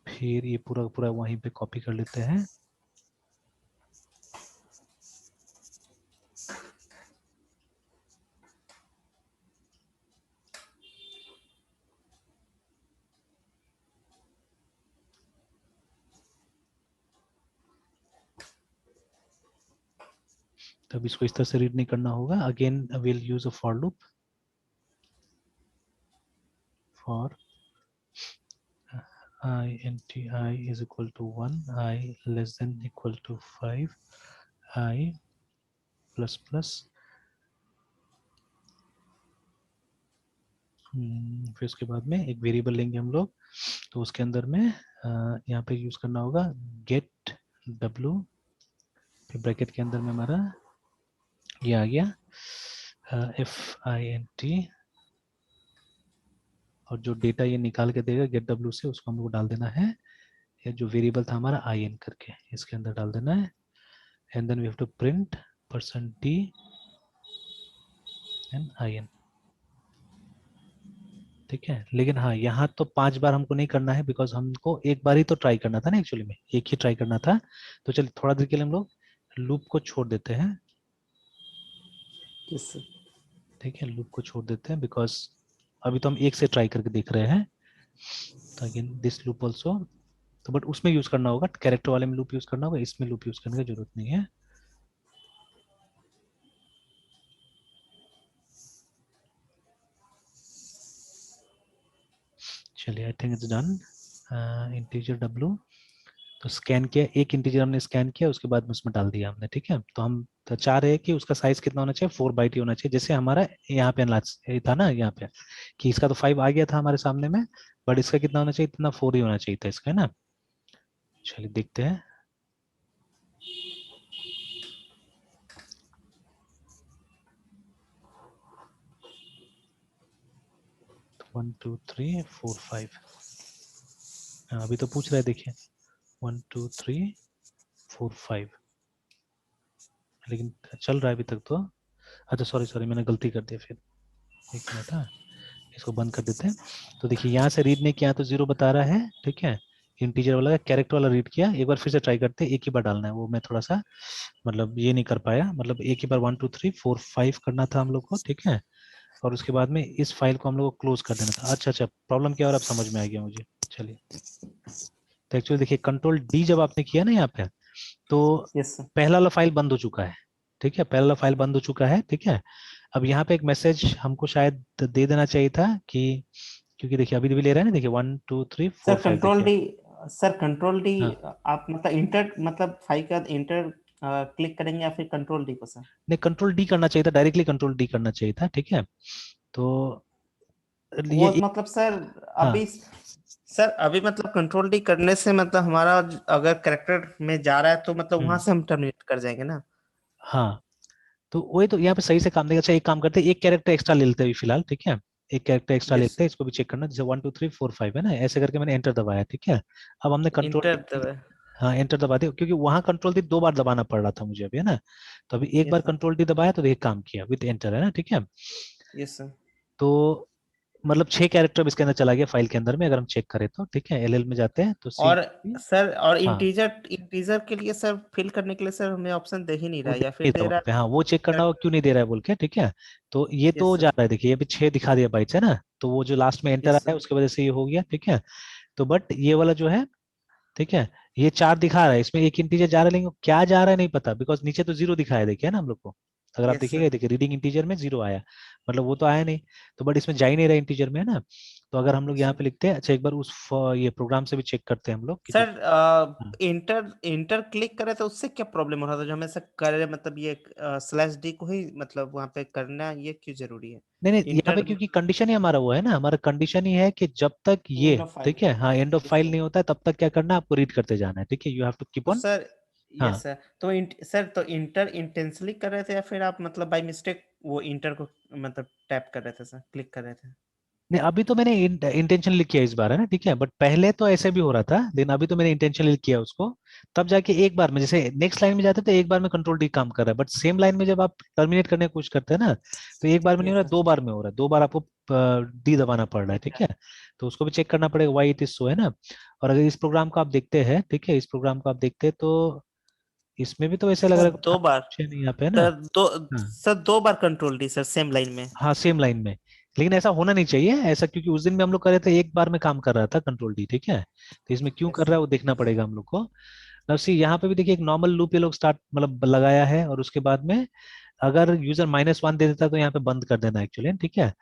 फिर ये पूरा पूरा वहीं पे कॉपी कर लेते हैं, तब इसको इस तरह से रीड नहीं करना होगा। Again will use a for loop, for I int I is equal to 1, I less than equal to 5, I plus plus, फिर उसके बाद में एक वेरिएबल लेंगे हम लोग, तो उसके अंदर में यहाँ पे यूज करना होगा गेट w, फिर ब्रैकेट के अंदर में हमारा ये आ गया FINT, और जो डेटा ये निकाल के देगा गेट w से, उसको हम लोग डाल देना है, ये जो वेरिएबल था हमारा IN करके इसके अंदर डाल देना है, and then we have to print %d SNIN, ठीक है। लेकिन हाँ यहाँ तो 5 बार हमको नहीं करना है, बिकॉज हमको एक बार ही तो ट्राई करना था ना, एक्चुअली में एक ही ट्राई करना था। तो चलिए थोड़ा देर के लिए हम लोग लूप को छोड़ देते हैं, यस सर। ठीक है, लूप को छोड़ देते हैं, बिकॉज अभी तो हम एक से ट्राई करके देख रहे हैं। तो अगेन दिस लूप ऑल्सो, तो बट उसमें यूज करना होगा, कैरेक्टर वाले में लूप यूज करना होगा, इसमें लूप यूज करने की जरूरत नहीं है। चलिए I think it's done. Integer W, तो स्कैन किया, एक इंटीजर हमने स्कैन किया, उसके बाद में उसमें डाल दिया हमने, ठीक है। तो हम तो चाह रहे हैं कि उसका साइज कितना होना चाहिए, 4 बाइट ही होना चाहिए, जैसे हमारा यहाँ पे ये था ना, यहाँ पे कि इसका तो 5 आ गया था हमारे सामने में, बट इसका कितना होना चाहिए, इतना 4 ही होना चाहिए था इसका, है ना। चलिए देखते हैं। 1 2 3 4 5, अभी तो पूछ रहा है, देखिए 1 2 3 4 5, लेकिन चल रहा है अभी तक तो। अच्छा सॉरी सॉरी, मैंने गलती कर दिया फिर, एक मिनट, हाँ इसको बंद कर देते हैं। तो देखिए यहाँ से रीड ने किया तो 0 बता रहा है, ठीक है। इंटीजर वाला कैरेक्टर वाला रीड किया, एक बार फिर से ट्राई करते हैं, एक ही बार डालना है, वो मैं थोड़ा सा मतलब ये नहीं कर पाया, मतलब एक ही बार 1 2 3 4 5 करना था हम लोग को, ठीक है। और उसके बाद में इस फाइल को हम लोग को क्लोज कर देना था। अच्छा अच्छा, प्रॉब्लम क्या, और अब समझ में आ गया मुझे। चलिए, तो एक्चुअली देखिए कंट्रोल डी जब आपने किया ना यहाँ पे, तो यस सर। पहला वाला फाइल बंद हो चुका है, ठीक है, पहला वाला फाइल बंद हो चुका है, ठीक है। अब यहाँ पे एक मैसेज हमको शायद दे देना चाहिए था कि, क्योंकि देखिए अभी भी ले रहा है ना, देखिए 1 2 3 4 सर 5, कंट्रोल देखिए। डी, सर कंट्रोल डी, हाँ, आप मतलब इंटर मतलब फाइल का इंटर क्लिक करेंगे या फिर कंट्रोल डी को सर? नहीं कंट्रोल डी करना चाहिए था, डायरेक्टली कंट्रोल डी करना चाहिए था, ठीक है। तो ये वो मतलब सर हाँ अभी, सर अभी मतलब कंट्रोल डी करने से मतलब हमारा अगर करेक्टर में जा रहा है तो मतलब वहां हम्म, से हम टर्मिनेट कर जाएंगे ना? हाँ, तो वही तो यहाँ पे सही से काम देगा। अच्छा एक काम करते हैं, एक कैरेक्टर एक्स्ट्रा ले लेते हैं अभी फिलहाल, ठीक है। एक कैरेक्टर एक्स्ट्रा यस लेते सर। हैं, इसको भी चेक करना, जैसे 1 2 3 4 5 है ना, ऐसे करके मैंने एंटर दबाया, ठीक है। अब हमने कंट्रोल, इंटर दबाए। हाँ एंटर दबा दिया, क्योंकि वहां कंट्रोल डी 2 बार दबाना पड़ रहा था मुझे अभी, है ना। तो अभी एक बार यस सर। कंट्रोल डी दबाया तो देखिए काम किया विद एंटर, है ना, ठीक है। Yes sir. तो मतलब 6 कैरेक्टर इसके अंदर चला गया फाइल के अंदर में, अगर हम चेक करें तो, ठीक है, एलएल में जाते हैं तो सी। और सर और हाँ, इंटीजर, इंटीजर के लिए सर फिल करने के लिए सर हमें ऑप्शन दे ही नहीं वो रहा है दे या नहीं फिर था दे वहाँ रहा पे, हाँ वो चेक है? करना होगा क्यों नहीं दे रहा है बोल के, ठीक है। तो ये यस तो जा सर। रहा है, देखिए ये भी 6 दिखा दिया बाइट्स, है ना। तो वो जो लास्ट में एंटर यस आया सर। है उसकी वजह से ये हो गया, ठीक है। तो बट ये वाला जो है, ठीक है, ये 4 दिखा रहा है, इसमें एक इंटीजर जा रहा है, लेकिन वो क्या जा रहा है नहीं पता, बिकॉज नीचे तो 0 दिखाया, देखिए ना हम लोग को। अगर आप यस देखिएगा, सर। देखिए रीडिंग इंटीजर में 0 आया, मतलब वो तो आया नहीं। तो बट इसमें जा ही नहीं रहा इंटीजर में, है ना। तो अगर हम लोग यस यहाँ सर। पे लिखते हैं, अच्छा एक बार उस ये प्रोग्राम से भी चेक करते हैं हम लोग कि जो, सर हाँ। इंटर इंटर क्लिक करे तो उससे क्या प्रॉब्लम हो रहा था जो हमें सर करे, मतलब ये स्लैश डी को ही मतलब वहां पे करना ये क्यों जरूरी है? नहीं नहीं, यहाँ पे इंटर क्योंकि कंडीशन ही हमारा वो है ना, हमारा कंडीशन ही है कि जब तक ये, एंड ऑफ फाइल। ठीक है, हाँ end of yes file sir. नहीं होता है तब तक क्या करना है, आपको रीड करते जाना है, ठीक है, यू हैव टू कीप तो ऑन। सर, हाँ, यस सर, तो सर तो इंटर इंटेंशनली कर रहे थे या फिर आप मतलब बाय मिस्टेक वो इंटर को मतलब टैप कर रहे थे सर, क्लिक कर रहे थे? नहीं अभी तो मैंने इंटेंशनली किया इस बार, है ना, ठीक है, बट पहले तो ऐसे भी हो रहा था, लेकिन अभी तो मैंने इंटेंशनली किया उसको। तब जाके एक बार में, जैसे नेक्स्ट लाइन में जाते तो एक बार में कंट्रोल डी काम कर रहा है, बट सेम लाइन में जब आप टर्मिनेट करने की कोशिश करते हैं ना, तो एक बार में नहीं हो यस रहा, सर। 2 बार में हो रहा है, 2 बार आपको डी दबाना पड़ रहा है, ठीक है। तो उसको भी चेक करना पड़ेगा वाई इट इज सो, है ना। और अगर इस प्रोग्राम को आप देखते हैं, ठीक है, इस प्रोग्राम को आप देखते हैं तो इसमें भी तो ऐसे लग रहा सर है कुछ दो खास बार, कुछ है नहीं यहाँ पे, है ना। सर दो, हाँ, सर दो बार control D sir same line में। हाँ सेम लाइन में, लेकिन ऐसा होना नहीं चाहिए ऐसा, क्योंकि उस दिन भी हम लोग कर रहे थे, एक बार में काम कर रहा था कंट्रोल डी, ठीक है। तो इसमें क्यों यस कर रहा सर। है वो देखना पड़ेगा हम लोग को। अब सी यहाँ पे भी देखिए एक नॉर्मल लूप ये लोग स्टार्ट मतलब लगाया है, और उसके बाद में अगर यूजर -1 दे देता है तो यहाँ पे बंद कर देना एक्चुअली, ठीक है।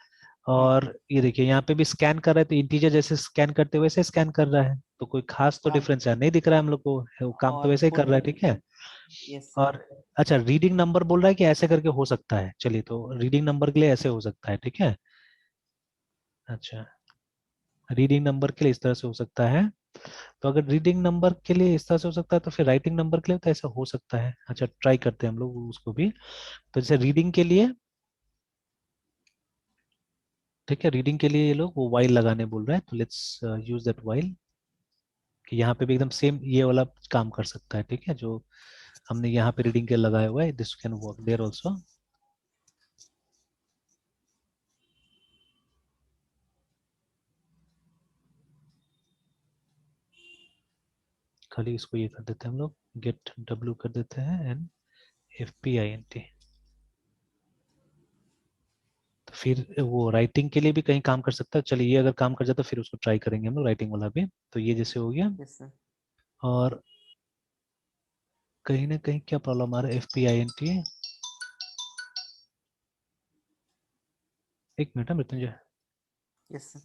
हम्म। और ये देखिए यहाँ पे भी स्कैन कर रहा है, तो इंटीजर जैसे स्कैन करते हैं वैसे स्कैन कर रहा है, तो कोई खास तो हाँ। डिफरेंस है नहीं दिख रहा है हम लोग को, वो काम तो और वैसे ही कर फुल। रहा है, ठीक है। Yes sir. और अच्छा रीडिंग नंबर बोल रहा है कि ऐसे करके हो सकता है, चलिए तो रीडिंग नंबर के लिए ऐसे हो सकता है, ठीक है। अच्छा, रीडिंग नंबर के लिए इस तरह से हो सकता है। तो अगर रीडिंग नंबर के लिए इस तरह से हो सकता है तो फिर राइटिंग नंबर के लिए तो ऐसा हो सकता है। अच्छा ट्राई करते हैं हम लोग उसको भी। तो जैसे रीडिंग के लिए, ठीक है, रीडिंग के लिए ये लोग वो वाइल लगाने बोल रहे हैं, तो लेट्स यूज दैट वाइल, कि यहाँ पे भी एकदम सेम ये वाला काम कर सकता है, ठीक है, जो हमने यहाँ पे रीडिंग के लगाया हुआ है, this can work there also. खाली इसको ये कर देते हैं हम लोग, गेट w कर देते हैं एंड fpint। तो फिर वो राइटिंग के लिए भी कहीं काम कर सकता है। चलिए ये अगर काम कर जाता फिर उसको ट्राई करेंगे हम लोग राइटिंग वाला भी। तो ये जैसे हो गया। Yes sir. और कहीं ना कहीं क्या प्रॉब्लम आ रहा है, fpint। एक मिनट मृत्युंजय। Yes sir.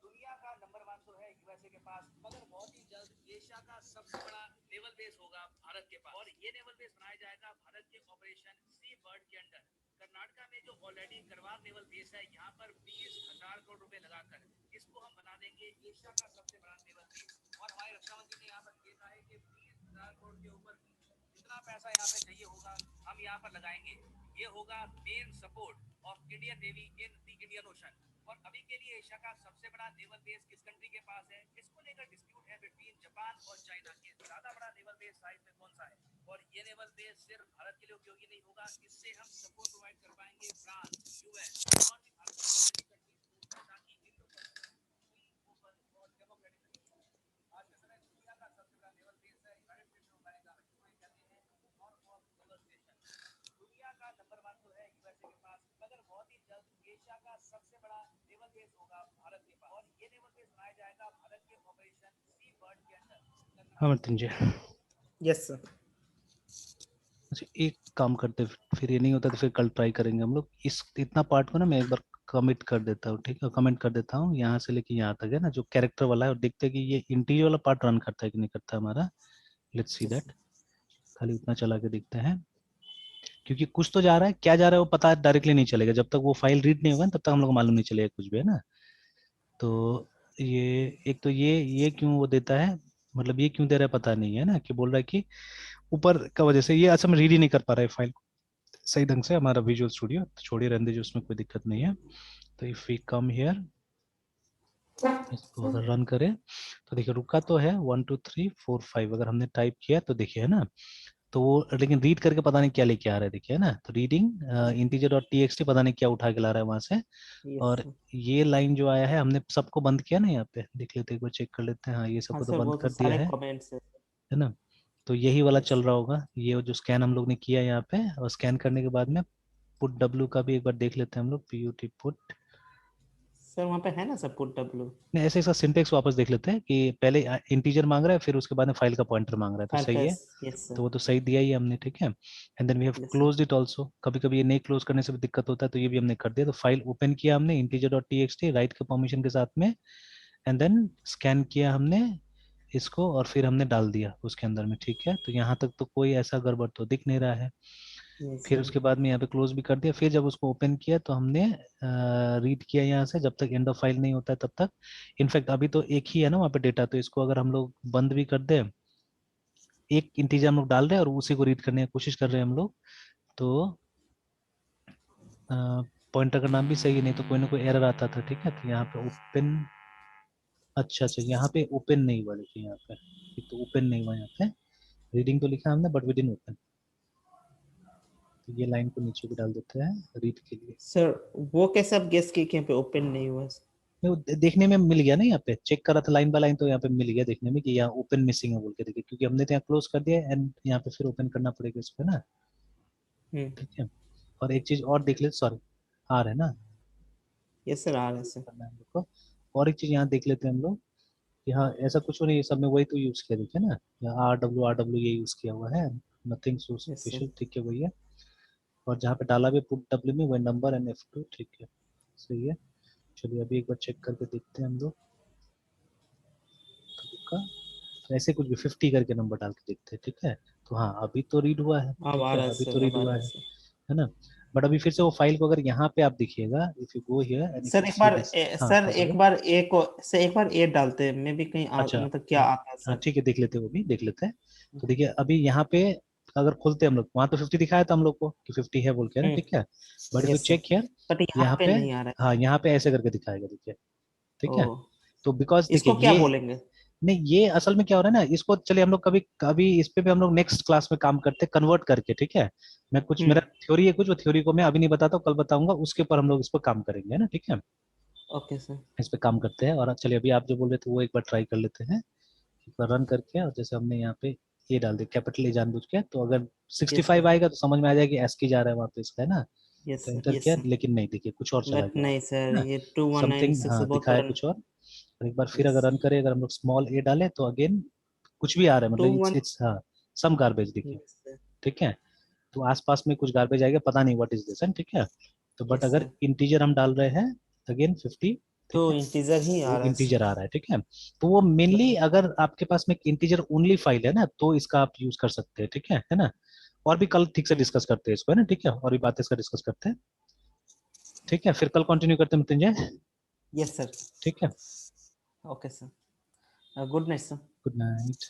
दुनिया का नंबर 1 तो है यूएसए के पास, मगर बहुत ही जल्द एशिया का सबसे बड़ा नेवल बेस होगा भारत के पास। और ये नेवल बेस बनाया जाएगा भारत के ऑपरेशन सी बर्ड के अंडर। कर्नाटका में जो ऑलरेडी करवार नेवल बेस है, यहाँ पर 20,000 करोड़ रुपए लगाकर इसको हम बना देंगे एशिया का सबसे बड़ा नेवल बेस। और हमारे रक्षा मंत्री ने यहाँ पर कहा है कि 20,000 करोड़ के ऊपर जितना पैसा यहाँ पे चाहिए होगा हम यहाँ पर लगाएंगे। ये होगा main support of Indian navy in the Indian ocean. और अभी के लिए एशिया का सबसे बड़ा नेवल बेस किस कंट्री के पास है, इसको लेकर डिस्प्यूट है बिटवीन जापान और चाइना के। ज्यादा बड़ा नेवल बेस साइज में कौन सा है? और ये नेवल बेस सिर्फ भारत के लिए उपयोगी नहीं होगा, इससे हम सपोर्ट प्रोवाइड कर पाएंगे फ्रांस, यूएस और भी भारत की कंट्रीज को, ताकि इंडो ओपन और डेमोक्रेटिक आज के समय दुनिया का सबसे बड़ा नेवल बेस है यूनाइटेड स्टेट्स ऑफ अमेरिका में, जिसको कहते हैं नॉरफॉक नेवल स्टेशन। दुनिया का नंबर 1 तो है यूएसए के पास, मगर बहुत ही जल्द एशिया का सबसे बड़ा नेवल बेस होगा भारत के पास। और ये नेवल बेस बनाया जाएगा भारत के ऑपरेशन सी बर्ड के अंदर। हाँ मृत्युंजय। Yes sir. अच्छा एक काम करते, फिर ये नहीं होता तो फिर कल ट्राई करेंगे हम लोग। इस इतना पार्ट को ना मैं एक बार कमिट कर देता हूँ, ठीक है, कमेंट कर देता हूँ यहाँ से लेके यहाँ तक है ना, जो कैरेक्टर वाला है, और देखते हैं कि ये इंटीरियर वाला पार्ट रन करता है कि नहीं करता हमारा। Let's see that. खाली उतना चला के देखते हैं, क्योंकि कुछ तो जा रहा है, क्या जा रहा है वो पता डायरेक्टली नहीं चलेगा जब तक वो फाइल रीड नहीं होगा, तब तक हम लोग को मालूम नहीं चलेगा कुछ भी, है ना। तो ये एक तो ये क्यों वो देता है, मतलब ये क्यों दे रहा है पता नहीं है ना, कि बोल रहा है कि ऊपर का वजह से ये असल में रीड ही नहीं कर पा रहा है फाइल सही ढंग से हमारा विजुअल स्टूडियो। तो छोड़िए रहने दीजिए, उसमें कोई दिक्कत नहीं है। तो इफ वी कम हियर इसको अगर रन करें तो देखिए रुका तो है 1 2 3 4 5 अगर हमने टाइप किया तो देखिए है ना, तो वो लेकिन रीड करके पता नहीं क्या लेके आ रहा है, देखिए है ना, तो रीडिंग इंटीजर डॉट टीएक्सटी पता नहीं क्या उठा के ला रहा है वहां से। यस और सर। ये लाइन जो आया है हमने सबको बंद किया ना, यहाँ पे देख लेते हैं, एक बार चेक कर लेते हैं, हाँ ये हाँ सबको तो सर, बंद वो तो कर दिया सारे है कमेंट्स है। है ना। तो यही वाला यस चल सर। रहा होगा, ये जो स्कैन हम लोग ने किया यहाँ पे, और स्कैन करने के बाद में पुट डब्ल्यू का भी एक बार देख लेते हैं हम लोग, पीयूटी पुट। सर वहाँ पे है ना सर पुट डब्ल्यू। नहीं, ऐसे इसका सिंटेक्स वापस देख लेते हैं कि पहले इंटीजर मांग रहा है, फिर उसके बाद में फाइल का पॉइंटर मांग रहा है, तो फाइल का। सही है। यस तो सर। वो तो सही दिया ही है हमने, ठीक है। And then we have yes sir. Closed it also, कभी कभी ये नहीं क्लोज करने से भी दिक्कत होता है, तो ये भी हमने कर दिया। तो फाइल ओपन किया हमने integer dot T x T right के परमिशन के साथ में, एंड देन स्कैन किया हमने इसको, और फिर हमने डाल दिया उसके अंदर में, ठीक है। तो यहाँ तक तो कोई ऐसा गड़बड़ तो दिख नहीं रहा है। यस फिर सर। उसके बाद में यहाँ पे क्लोज भी कर दिया, फिर जब उसको ओपन किया तो हमने रीड किया यहाँ से, जब तक एंड ऑफ फाइल नहीं होता है तब तक। इनफैक्ट अभी तो एक ही है ना वहाँ पे डेटा, तो इसको अगर हम लोग बंद भी कर दें, एक इंटीजर हम लोग डाल रहे हैं और उसी को रीड करने की कोशिश कर रहे हैं हम लोग, तो पॉइंटर का नाम भी सही है, नहीं तो कोई ना कोई एरर आता था, ठीक है। तो यहाँ पे ओपन, अच्छा अच्छा, यहाँ पे ओपन नहीं हुआ, देखिए यहाँ पे एक तो ओपन नहीं हुआ यहाँ पे, रीडिंग तो लिखा हमने बट वी डिडंट ओपन। तो ये लाइन को नीचे भी डाल देते हैं रीड के लिए। सर वो कैसे आप गेस किए कि यहाँ पे ओपन नहीं हुआ सर? नहीं, वो देखने में मिल गया ना, यहाँ पे चेक करा था लाइन बाय लाइन, तो यहाँ पे मिल गया देखने में कि यहाँ ओपन मिसिंग है बोल के, देखिए क्योंकि हमने तो यहाँ क्लोज कर दिया एंड यहाँ पे फिर ओपन करना पड़ेगा इस पे ना, हम्म। ठीक है। और एक चीज और देख ले, सॉरी, आ रहा है ना, यस सर, आ रहा है सर। करना है हम लोग को। और एक चीज यहाँ देख लेते हैं हम लोग, यहाँ ऐसा कुछ नहीं, ये सब में वही तो यूज किया, देखिए ना, यहाँ आर डब्ल्यू ये यूज किया हुआ है, nothing so yes sir. Special, ठीक है वही है। और जहाँ पे डाला भी पुट डब्ल्यू में वही नंबर एंड F2, ठीक है, सही है। चलिए अभी एक बार चेक करके देखते हैं हम लोग, तो रुका, तो ऐसे कुछ भी 50 करके नंबर डाल के देखते हैं, ठीक है। तो हाँ अभी तो रीड हुआ है, अब ठीक आ है, रहा है अभी तो सर, रीड अब आ हुआ रहा है है सर। है ना। बट अभी फिर से वो फाइल को अगर यहाँ पे आप देखिएगा, if you go here and if sir you एक सी बार दिस, हाँ सर हाँ बोलो। एक बार ए को से एक बार ए डालते हैं, मे भी कहीं अच्छा, मतलब क्या हाँ आता है हाँ सर। ठीक है, देख लेते हैं, वो भी देख लेते हैं। तो देखिए अभी यहाँ पे अगर खोलते हैं हम लोग, वहाँ तो 50 दिखाया था हम लोग को कि 50 है बोल के ना, ठीक है। But if you yes sir. Check here, but यहाँ यहाँ पे पे, नहीं आ रहा हाँ यहाँ पे ऐसे करके दिखाएगा, देखिए, है। ठीक है। ओ, तो बिकॉज देखिए इसको क्या ये, बोलेंगे? नहीं ये असल में क्या हो रहा है ना, इसको चलिए हम लोग कभी कभी इस पे भी हम लोग नेक्स्ट क्लास में काम करते हैं कन्वर्ट करके, ठीक है। मैं कुछ हम्म। मेरा थ्योरी है कुछ, वो थ्योरी को मैं अभी नहीं बताता हूँ, कल बताऊंगा, उसके ऊपर हम लोग इस पर काम करेंगे ना, ठीक है। Okay sir. इस पे काम करते हैं, और चलिए अभी आप जो बोल रहे थे वो एक बार ट्राई कर लेते हैं, एक बार रन करके, और जैसे हमने यहाँ पे ये डाल दिया कैपिटल ए जानबूझ के, तो अगर यस 65 सर। आएगा तो समझ में आ जाएगा कि एस्की जा रहा है वहाँ पे इसका, है ना। यस तो सर। एंटर यस किया, सर। लेकिन नहीं, देखिए कुछ और चला बट गया वहाँ नहीं पे, सर, है ना। ये 2196 से समथिंग बहुत दिखाया तुरंत। कुछ और एक बार फिर यस। अगर रन करें, अगर हम लोग स्मॉल ए डालें तो अगेन कुछ भी आ रहा है, टू मतलब वन। इट्स हाँ सम गार्बेज, देखिए, यस सर। ठीक है। तो आसपास में कुछ गार्बेज आएगा, पता नहीं व्हाट इज दिस, ठीक है। तो बट यस अगर सर। इंटीजर हम डाल रहे हैं अगेन 50, तो ठीक है, इंटीजर ही आ वो रहा है इंटीजर सर। आ रहा है, ठीक है। तो वो मेनली अगर आपके पास में इंटीजर ओनली फाइल है ना, तो इसका आप यूज कर सकते हैं, ठीक है ना। और भी कल ठीक से हम्म। डिस्कस करते हैं इसको, है ना, ठीक है, और भी बातें इसका डिस्कस करते हैं, ठीक है। फिर कल कंटिन्यू करते हैं मृत्युंजय, यस सर। ठीक है। Okay sir. Good night sir. Good night.